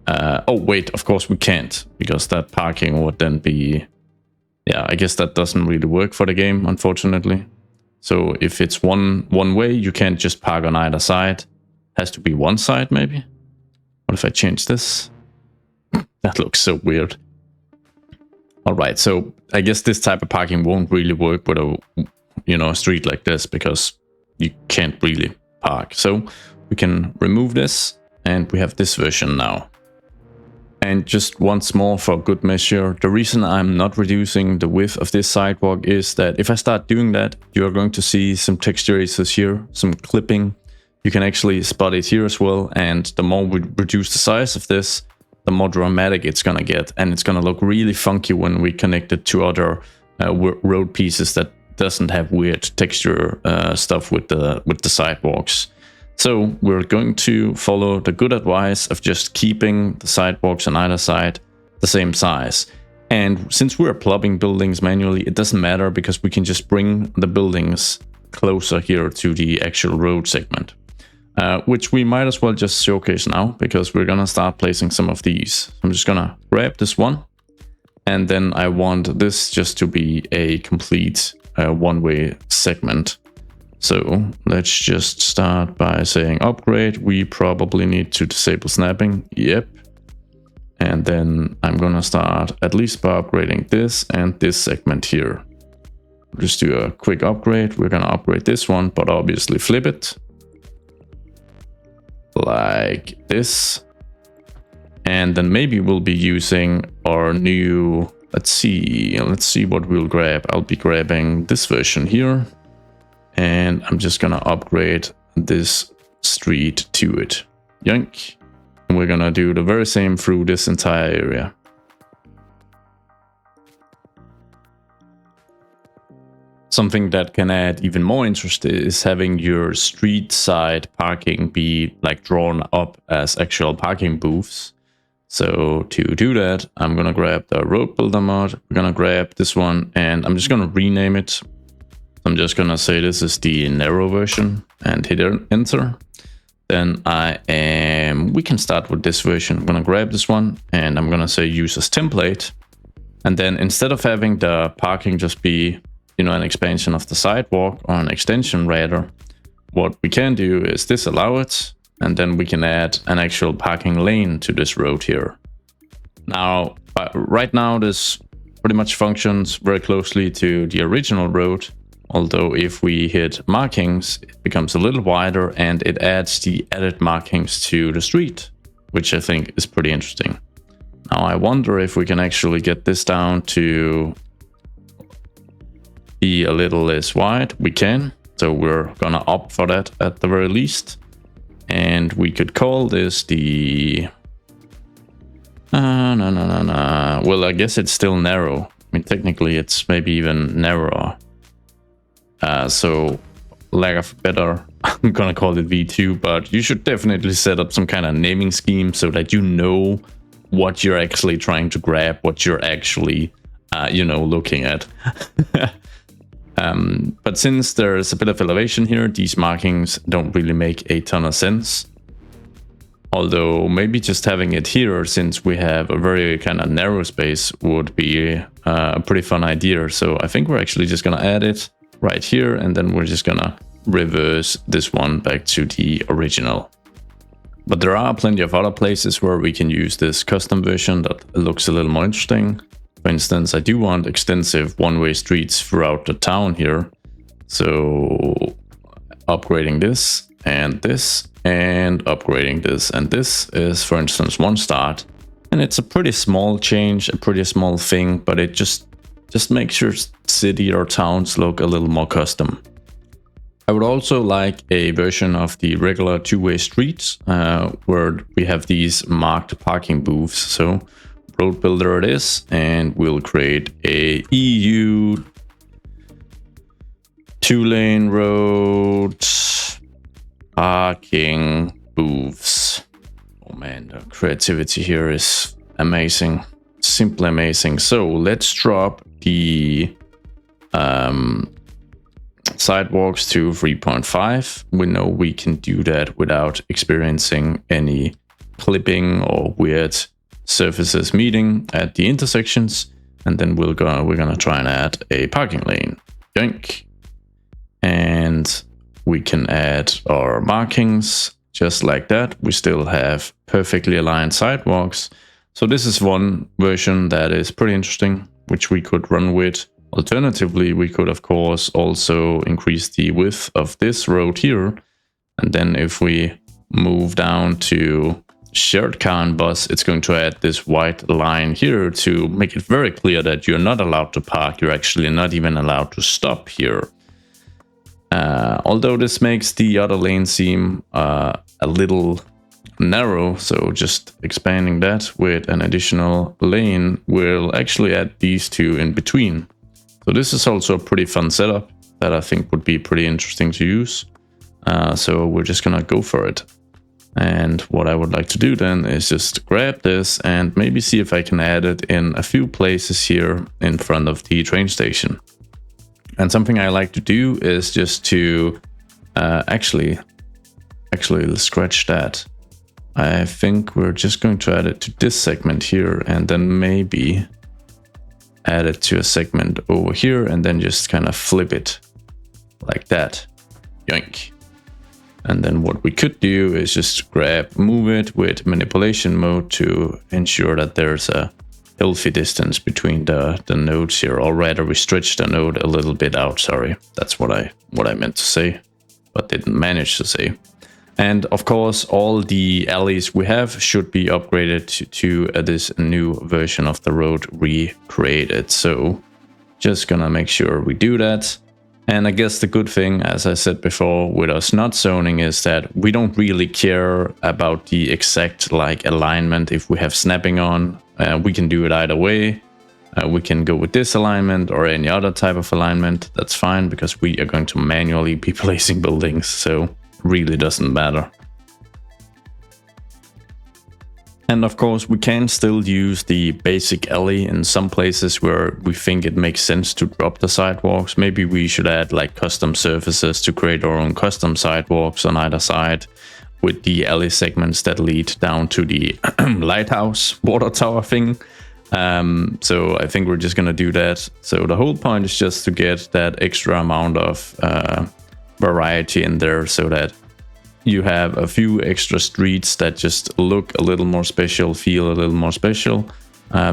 S1: oh wait, of course we can't, because that parking would then be, yeah, I guess that doesn't really work for the game, unfortunately. So if it's one way, you can't just park on either side. It has to be one side maybe. What if I change this? That looks so weird. Alright, so I guess this type of parking won't really work with a, a street like this, because you can't really park. So we can remove this, and we have this version now. And just once more for good measure, the reason I'm not reducing the width of this sidewalk is that if I start doing that, you're going to see some textures here, some clipping. You can actually spot it here as well, and the more we reduce the size of this, the more dramatic it's gonna get, and it's gonna look really funky when we connect it to other road pieces that doesn't have weird texture stuff with the sidewalks. So we're going to follow the good advice of just keeping the sidewalks on either side the same size. And since we're plugging buildings manually, it doesn't matter, because we can just bring the buildings closer here to the actual road segment. Which we might as well just showcase now, because we're gonna start placing some of these. I'm just gonna grab this one, and then I want this just to be a complete one-way segment. So let's just start by saying upgrade. We probably need to disable snapping. Yep. And then I'm gonna start at least by upgrading this and this segment here. Just do a quick upgrade. We're gonna upgrade this one, but obviously flip it like this. And then maybe we'll be using our new, let's see what we'll grab. I'll be grabbing this version here, and I'm just gonna upgrade this street to it. Yoink. And we're gonna do the very same through this entire area. Something that can add even more interest is having your street side parking be like drawn up as actual parking booths. So to do that, I'm gonna grab the road builder mod. We're gonna grab this one, and I'm just gonna rename it. I'm just gonna say this is the narrow version and hit enter. Then we can start with this version. I'm gonna grab this one, and I'm gonna say use as template. And then instead of having the parking just be an expansion of the sidewalk, or an extension rather, what we can do is disallow it, and then we can add an actual parking lane to this road here. Now, right now this pretty much functions very closely to the original road, although if we hit markings, it becomes a little wider, and it adds the added markings to the street, which I think is pretty interesting. Now I wonder if we can actually get this down to be a little less wide. We can, so we're gonna opt for that at the very least. And we could call this the no. Well, I guess it's still narrow. I mean, technically it's maybe even narrower. So lack of better, I'm gonna call it V2, but you should definitely set up some kind of naming scheme so that you know what you're actually trying to grab, what you're actually looking at. But since there's a bit of elevation here, these markings don't really make a ton of sense. Although maybe just having it here, since we have a very kind of narrow space, would be a pretty fun idea. So I think we're actually just gonna add it right here, and then we're just gonna reverse this one back to the original. But there are plenty of other places where we can use this custom version that looks a little more interesting. For instance, I do want extensive one-way streets throughout the town here. So upgrading this, and upgrading this, and this is, for instance, one start. And it's a pretty small change, a pretty small thing, but it just makes your city or towns look a little more custom. I would also like a version of the regular two-way streets where we have these marked parking booths. So road builder it is, and we'll create a EU 2-lane road parking booths. Oh man, the creativity here is amazing, simply amazing. So let's drop the sidewalks to 3.5. We know we can do that without experiencing any clipping or weird surfaces meeting at the intersections. And then we're gonna try and add a parking lane. Yoink. And we can add our markings just like that. We still have perfectly aligned sidewalks. So this is one version that is pretty interesting, which we could run with. Alternatively, we could of course also increase the width of this road here. And then if we move down to shared car and bus, it's going to add this white line here to make it very clear that you're not allowed to park. You're actually not even allowed to stop here. Although this makes the other lane seem a little narrow, so just expanding that with an additional lane will actually add these two in between. So this is also a pretty fun setup that I think would be pretty interesting to use. So we're just gonna go for it. And what I would like to do then is just grab this and maybe see if I can add it in a few places here in front of the train station. And something I like to do is just to actually let's scratch that. I think we're just going to add it to this segment here and then maybe add it to a segment over here and then just kind of flip it like that. Yoink. And then what we could do is just move it with manipulation mode to ensure that there's a healthy distance between the nodes here, or rather we stretch the node a little bit out. Sorry, that's what I meant to say, but didn't manage to say. And of course, all the alleys we have should be upgraded to this new version of the road recreated. So just gonna make sure we do that. And I guess the good thing, as I said before, with us not zoning is that we don't really care about the exact alignment. If we have snapping on, we can do it either way. We can go with this alignment or any other type of alignment. That's fine because we are going to manually be placing buildings. So really doesn't matter. And of course, we can still use the basic alley in some places where we think it makes sense to drop the sidewalks. Maybe we should add custom surfaces to create our own custom sidewalks on either side with the alley segments that lead down to the lighthouse water tower thing. So I think we're just going to do that. So the whole point is just to get that extra amount of variety in there so that you have a few extra streets that just look a little more special, feel a little more special,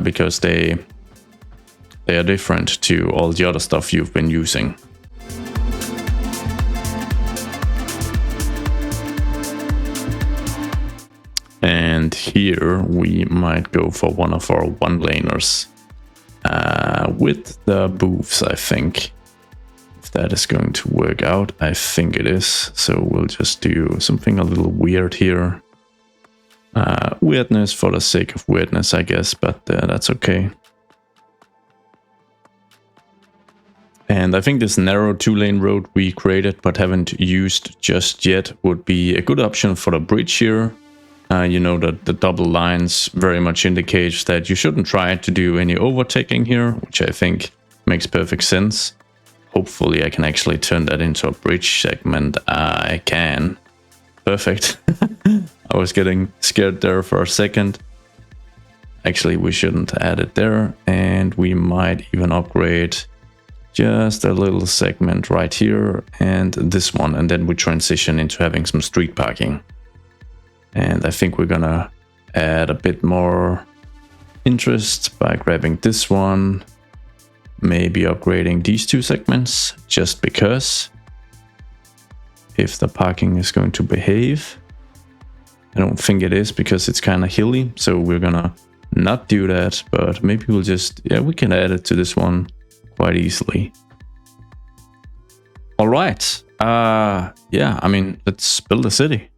S1: because they are different to all the other stuff you've been using. And here we might go for one of our one-laners with the booths, I think. That is going to work out. I think it is. So we'll just do something a little weird here. Weirdness for the sake of weirdness, I guess, but that's okay. And I think this narrow 2-lane road we created but haven't used just yet would be a good option for the bridge here. You know that the double lines very much indicates that you shouldn't try to do any overtaking here, which I think makes perfect sense. Hopefully I can actually turn that into a bridge segment. I can. Perfect. I was getting scared there for a second. Actually, we shouldn't add it there. And we might even upgrade just a little segment right here and this one. And then we transition into having some street parking. And I think we're gonna add a bit more interest by grabbing this one. Maybe upgrading these two segments just because, if the parking is going to behave. I don't think it is because it's kind of hilly, so we're gonna not do that, but maybe we'll just, we can add it to this one quite easily. All right, I mean, let's build a city.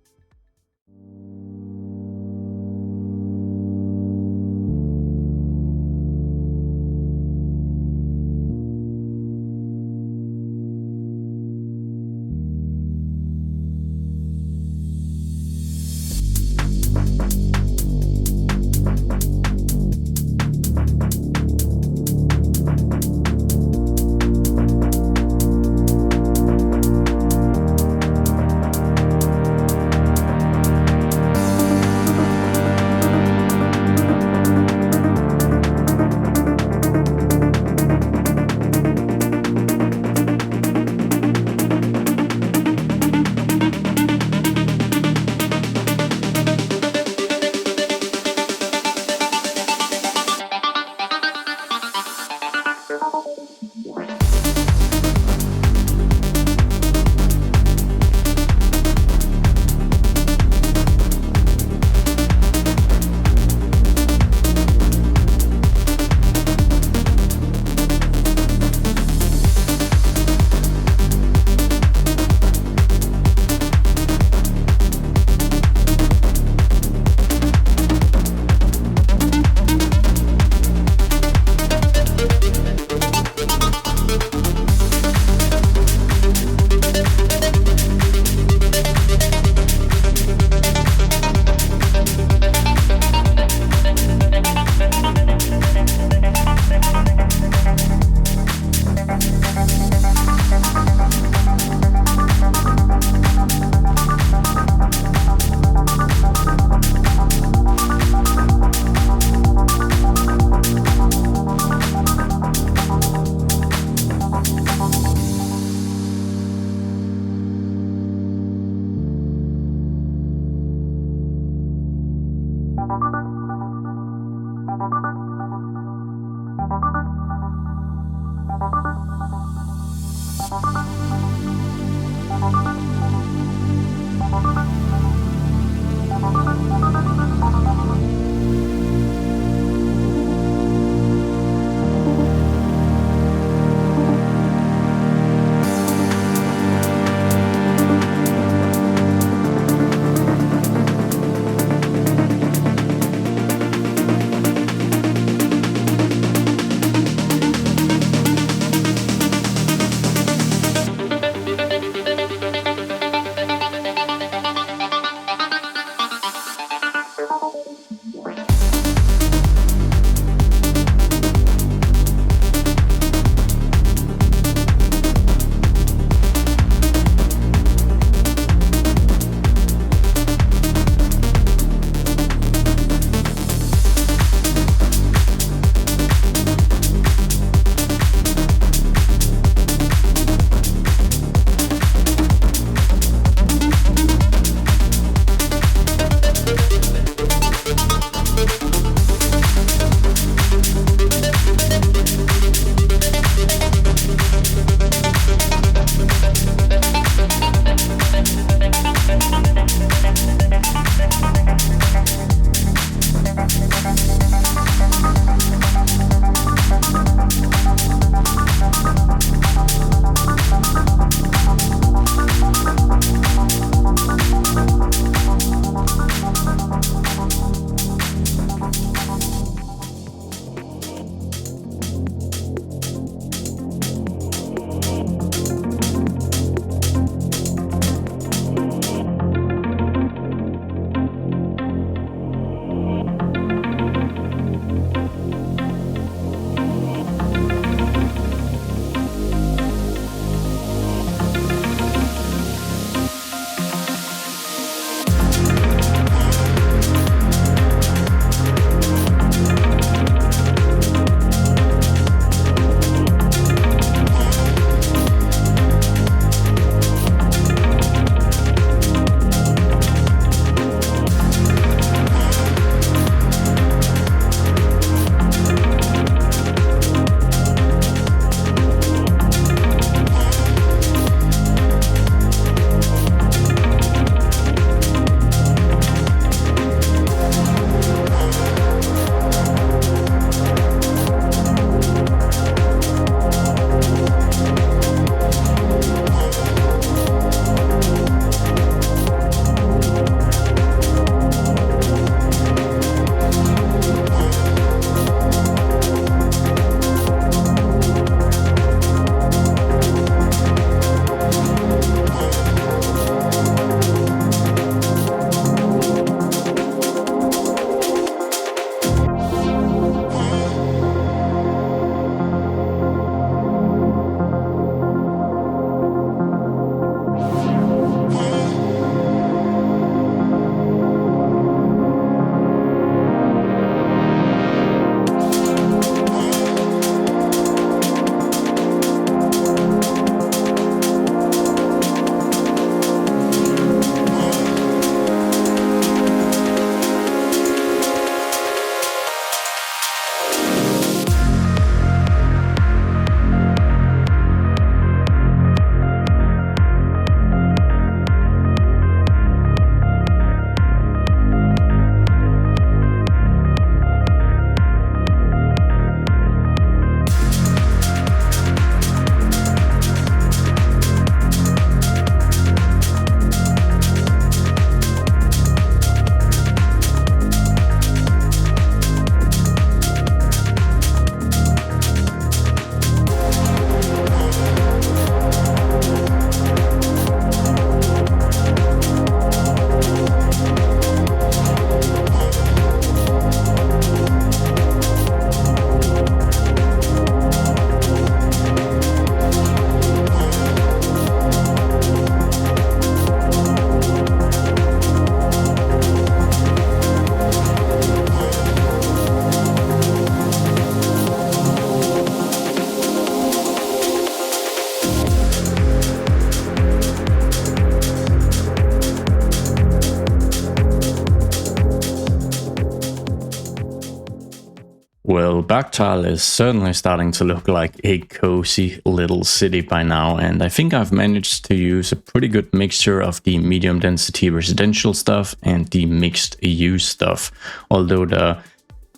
S1: Well, Bagtal is certainly starting to look like a cozy little city by now, and I think I've managed to use a pretty good mixture of the medium density residential stuff and the mixed use stuff, although the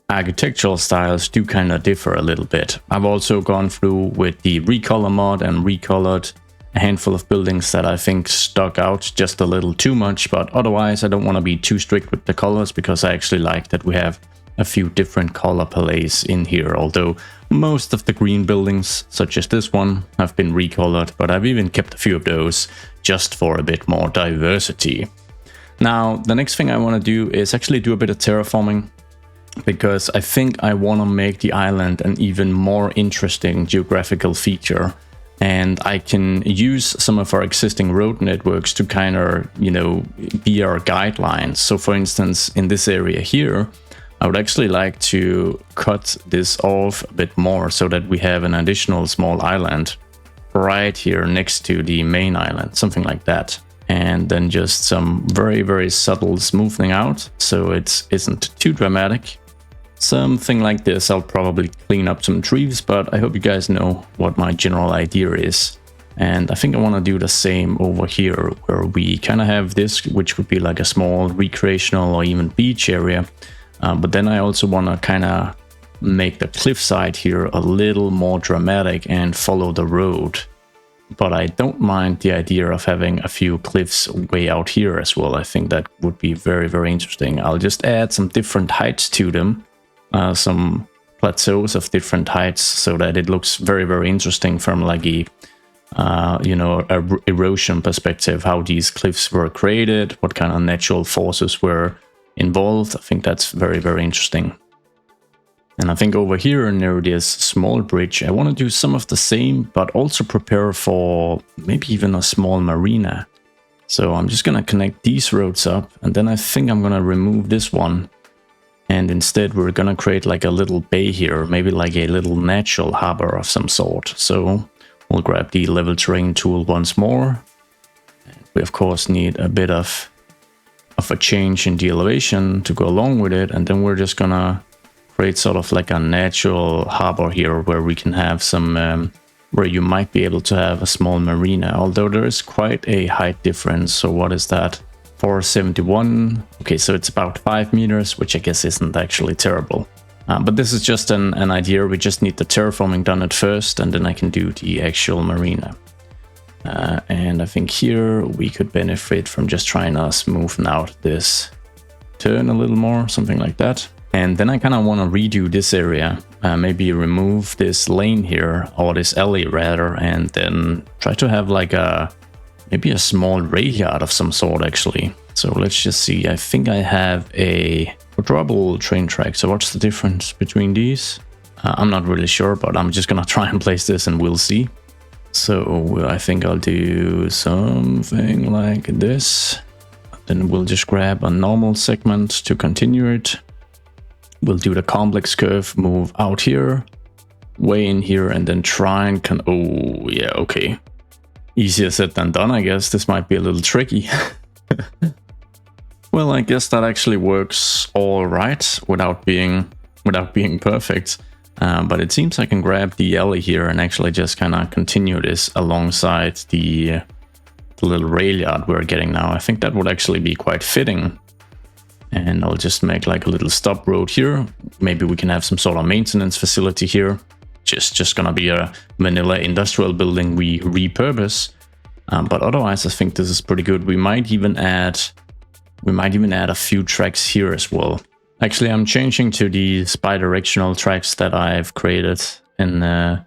S1: architectural styles do kind of differ a little bit. I've also gone through with the recolor mod and recolored a handful of buildings that I think stuck out just a little too much, but otherwise I don't want to be too strict with the colors because I actually like that we have a few different color palettes in here, although most of the green buildings, such as this one, have been recolored, but I've even kept a few of those just for a bit more diversity. Now, the next thing I want to do is actually do a bit of terraforming, because I think I want to make the island an even more interesting geographical feature. And I can use some of our existing road networks to kind of, be our guidelines. So for instance, in this area here, I would actually like to cut this off a bit more so that we have an additional small island right here next to the main island, something like that. And then just some very, very subtle smoothing out so it isn't too dramatic. Something like this. I'll probably clean up some trees, but I hope you guys know what my general idea is. And I think I want to do the same over here, where we kind of have this, which would be like a small recreational or even beach area. But then I also want to kind of make the cliffside here a little more dramatic and follow the road. But I don't mind the idea of having a few cliffs way out here as well. I think that would be very, very interesting. I'll just add some different heights to them, some plateaus of different heights, so that it looks very, very interesting from like a erosion perspective, how these cliffs were created, what kind of natural forces were involved. I think that's very, very interesting. And I think over here near this small bridge, I want to do some of the same, but also prepare for maybe even a small marina. So I'm just going to connect these roads up, and then I think I'm going to remove this one. And instead we're going to create like a little bay here, maybe like a little natural harbor of some sort. So we'll grab the level terrain tool once more. We of course need a bit of a change in the elevation to go along with it, and then we're just gonna create sort of like a natural harbor here where we can have some where you might be able to have a small marina, although there is quite a height difference. So what is that? 471. Okay, so it's about 5 meters, which I guess isn't actually terrible, but this is just an idea. We just need the terraforming done at first, and then I can do the actual marina. And I think here we could benefit from just trying to smoothen out this turn a little more, something like that. And then I kind of want to redo this area, maybe remove this lane here, or this alley rather, and then try to have like maybe a small rail yard of some sort actually. So let's just see, I think I have a quadruple train track. So what's the difference between these? I'm not really sure, but I'm just gonna try and place this and we'll see. So I think I'll do something like this. Then we'll just grab a normal segment to continue it. We'll do the complex curve, move out here, way in here, and then try and oh yeah, okay. Easier said than done, I guess. This might be a little tricky. Well, I guess that actually works all right without being perfect. But it seems I can grab the alley here and actually just kind of continue this alongside the little rail yard we're getting now. I think that would actually be quite fitting. And I'll just make like a little stop road here. Maybe we can have some sort of maintenance facility here. Just gonna be a vanilla industrial building we repurpose. But otherwise, I think this is pretty good. We might even add a few tracks here as well. Actually, I'm changing to these bi-directional tracks that I've created in the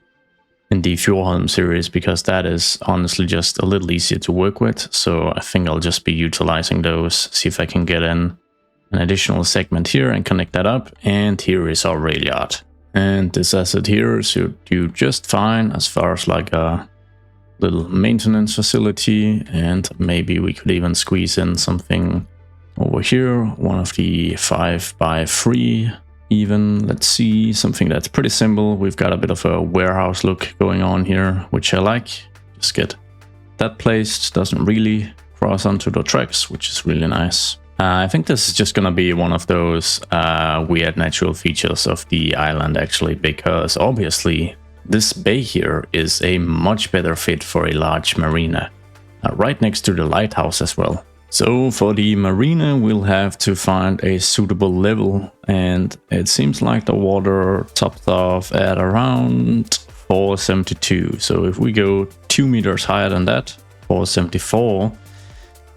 S1: Fjordholm series, because that is honestly just a little easier to work with. So I think I'll just be utilizing those, see if I can get in an additional segment here and connect that up. And here is our rail yard. And this asset here should do just fine as far as like a little maintenance facility. And maybe we could even squeeze in something over here, one of the 5x3 even. Let's see, something that's pretty simple. We've got a bit of a warehouse look going on here, which I like. Just get that placed, doesn't really cross onto the tracks, which is really nice. I think this is just gonna be one of those weird natural features of the island actually, because obviously this bay here is a much better fit for a large marina, right next to the lighthouse as well. So for the marina we'll have to find a suitable level, and it seems like the water topped off at around 472. So if we go 2 meters higher than that, 474,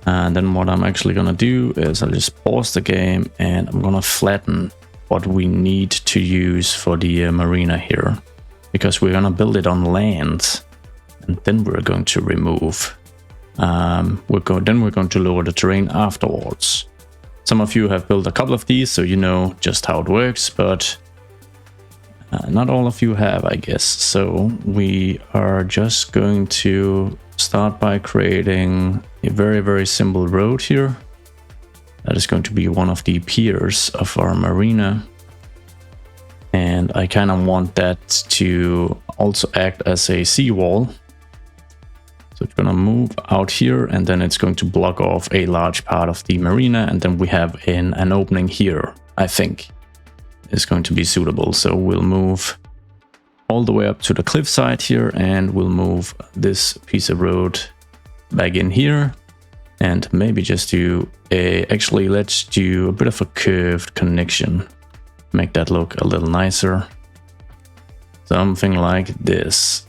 S1: and then what I'm actually gonna do is I'll just pause the game and I'm gonna flatten what we need to use for the marina here, because we're gonna build it on land, and then we're going to remove. We're going to lower the terrain afterwards. Some of you have built a couple of these, so you know just how it works, but not all of you have, I guess. So we are just going to start by creating a very simple road here. That is going to be one of the piers of our marina. And I kind of want that to also act as a seawall. So it's going to move out here, and then it's going to block off a large part of the marina. And then we have an opening here, I think, is going to be suitable. So we'll move all the way up to the cliffside here, and we'll move this piece of road back in here, and maybe just do actually let's do a bit of a curved connection, make that look a little nicer, something like this.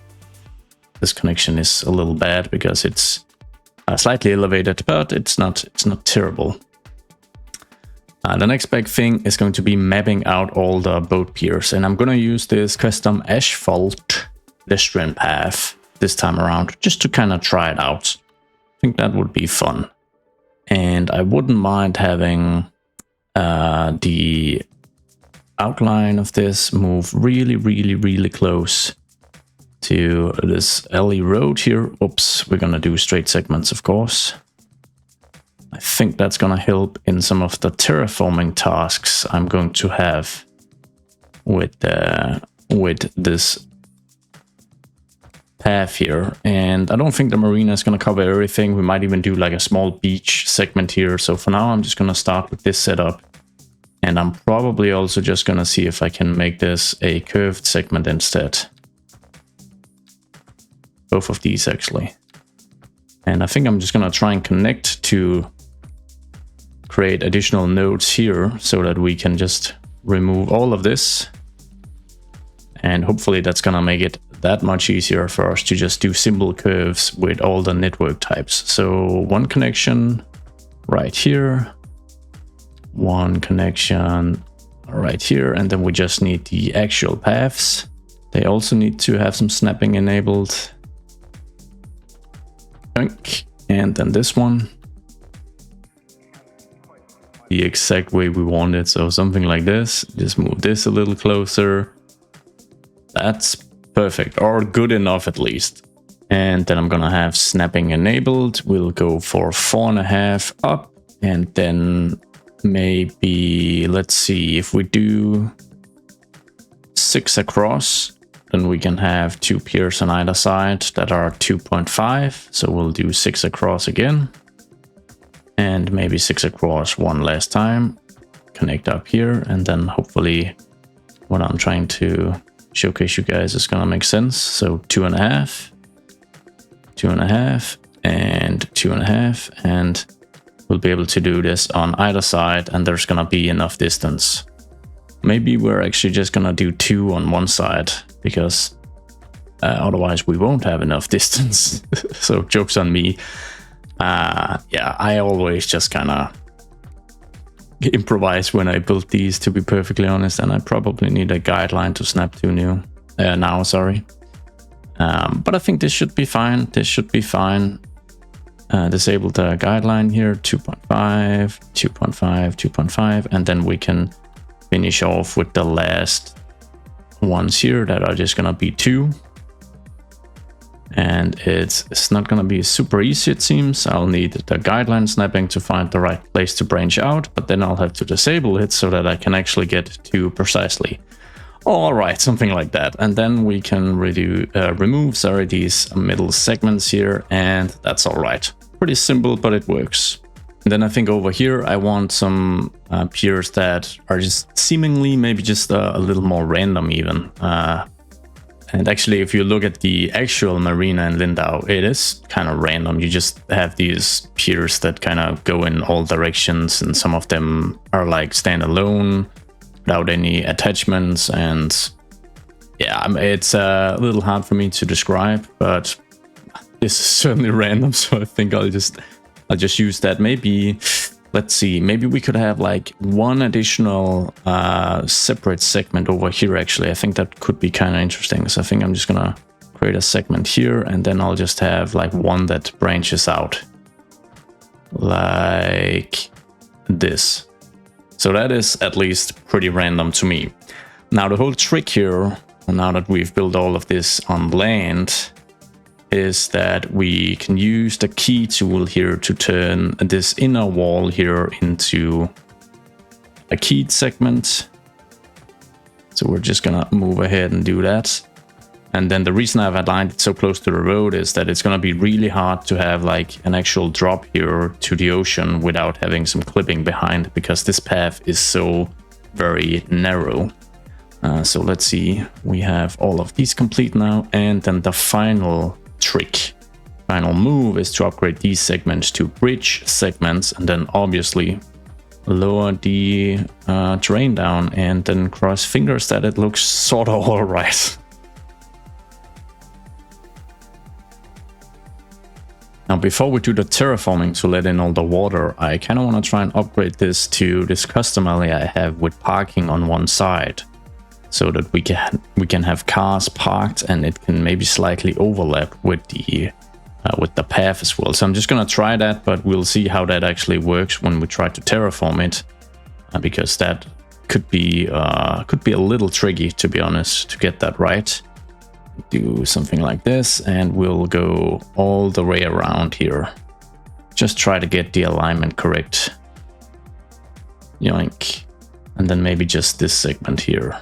S1: This connection is a little bad because it's slightly elevated, but it's not terrible. The next big thing is going to be mapping out all the boat piers, and I'm going to use this custom asphalt pedestrian path this time around, just to kind of try it out. I think that would be fun. And I wouldn't mind having the outline of this move really close to this alley road here. Oops, we're going to do straight segments, of course. I think that's going to help in some of the terraforming tasks I'm going to have with this path here. And I don't think the marina is going to cover everything. We might even do like a small beach segment here. So for now, I'm just going to start with this setup. And I'm probably also just going to see if I can make this a curved segment instead. Both of these, actually. And I think I'm just going to try and connect to create additional nodes here so that we can just remove all of this. And hopefully that's going to make it that much easier for us to just do simple curves with all the network types. So one connection right here, one connection right here, and then we just need the actual paths. They also need to have some snapping enabled. And then this one, the exact way we want it. So something like this, just move this a little closer. That's perfect, or good enough at least. And then I'm gonna have snapping enabled. We'll go for 4.5 up, and then maybe, let's see, if we do 6 across, then we can have 2 piers on either side that are 2.5. So we'll do 6 across again. And maybe 6 across one last time. Connect up here, and then hopefully what I'm trying to showcase you guys is gonna make sense. So 2.5, 2.5, and 2.5, and we'll be able to do this on either side, and there's gonna be enough distance. Maybe we're actually just gonna do 2 on one side, because otherwise we won't have enough distance. So joke's on me. Yeah, I always just kind of improvise when I build these, to be perfectly honest, and I probably need a guideline to snap to now, sorry. But I think this should be fine. This should be fine. Disable the guideline here, 2.5, 2.5, 2.5, and then we can finish off with the last ones here that are just gonna be 2. And it's not gonna be super easy, it seems. I'll need the guideline snapping to find the right place to branch out, but then I'll have to disable it so that I can actually get 2 precisely. All right, something like that. And then we can remove these middle segments here, and that's all right. Pretty simple, but it works. And then I think over here I want some piers that are just seemingly maybe just a little more random even. And actually, if you look at the actual marina in Lindau, it is kind of random. You just have these piers that kind of go in all directions, and some of them are like standalone without any attachments. And yeah, it's a little hard for me to describe, but this is certainly random. So I think I'll just use that. Maybe, let's see, maybe we could have like one additional separate segment over here. Actually, I think that could be kind of interesting. So I think I'm just gonna create a segment here, and then I'll just have like one that branches out like this. So that is at least pretty random to me. Now the whole trick here, now that we've built all of this on land, is that we can use the key tool here to turn this inner wall here into a keyed segment. So we're just gonna move ahead and do that. And then the reason I've aligned it so close to the road is that it's gonna be really hard to have like an actual drop here to the ocean without having some clipping behind, because this path is so very narrow. So let's see, we have all of these complete now, and then the final move is to upgrade these segments to bridge segments, and then obviously lower the terrain down, and then cross fingers that it looks sort of all right. Now before we do the terraforming to let in all the water, I kind of want to try and upgrade this to this custom area I have with parking on one side, so that we can have cars parked and it can maybe slightly overlap with the path as well. So I'm just gonna try that, but we'll see how that actually works when we try to terraform it, because that could be a little tricky, to be honest, to get that right. Do something like this, and we'll go all the way around here. Just try to get the alignment correct. Yoink. And then maybe just this segment here.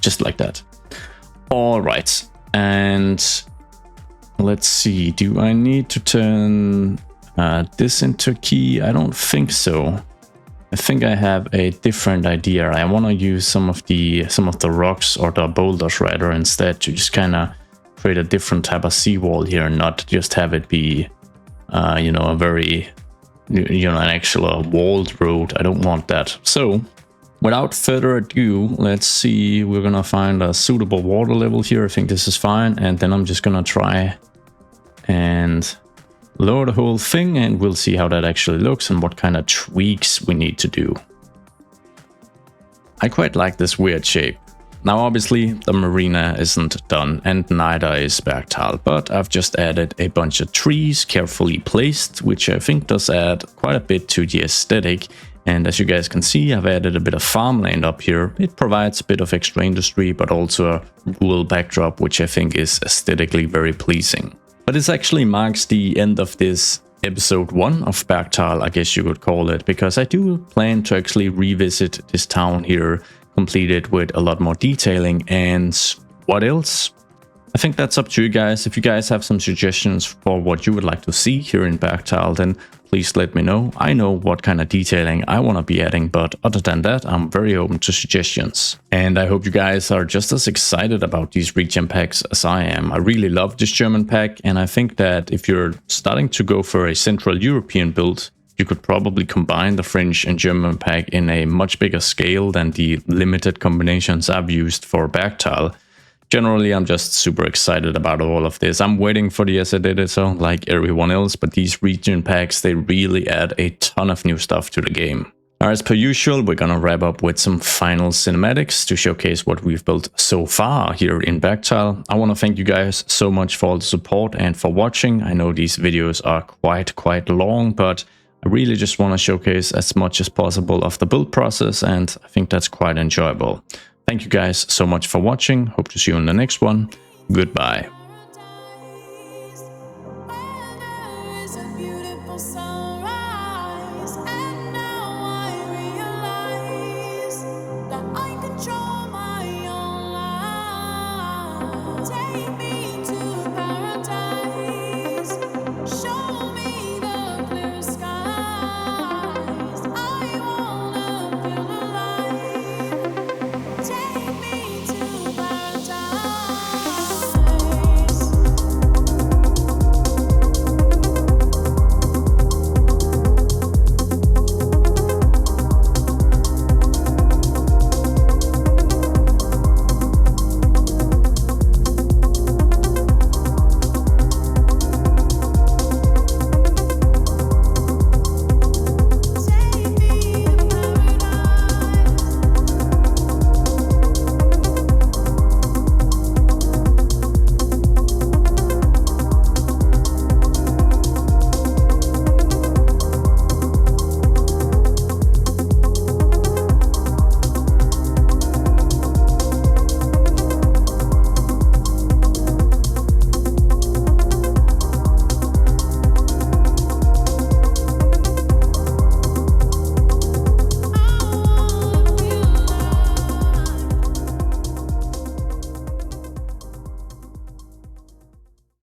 S1: Just like that. All right. And let's see. Do I need to turn this into key? I don't think so. I think I have a different idea. I want to use some of the rocks, or the boulders rather, instead, to just kind of create a different type of seawall here, not just have it be, you know, a very, you know, an actual walled road. I don't want that. So without further ado, let's see. We're gonna find a suitable water level here. I think this is fine, and then I'm just gonna try and lower the whole thing, and we'll see how that actually looks and what kind of tweaks we need to do. I quite like this weird shape. Now obviously the marina isn't done, and neither is Bergtal, but I've just added a bunch of trees carefully placed, which I think does add quite a bit to the aesthetic. And as you guys can see, I've added a bit of farmland up here. It provides a bit of extra industry, but also a rural backdrop, which I think is aesthetically very pleasing. But this actually marks the end of this episode 1 of Bergtal, I guess you could call it, because I do plan to actually revisit this town here, complete it with a lot more detailing. And what else? I think that's up to you guys. If you guys have some suggestions for what you would like to see here in Bergtal, then please let me know. I know what kind of detailing I want to be adding, but other than that, I'm very open to suggestions. And I hope you guys are just as excited about these region packs as I am. I really love this German pack, and I think that if you're starting to go for a Central European build, you could probably combine the French and German pack in a much bigger scale than the limited combinations I've used for Bergtal. Generally, I'm just super excited about all of this. I'm waiting for the asset editor like everyone else, but these region packs, they really add a ton of new stuff to the game. As per usual, we're gonna wrap up with some final cinematics to showcase what we've built so far here in Bergtal. I want to thank you guys so much for all the support and for watching. I know these videos are quite long, but I really just want to showcase as much as possible of the build process, and I think that's quite enjoyable. Thank you guys so much for watching. Hope to see you in the next one. Goodbye.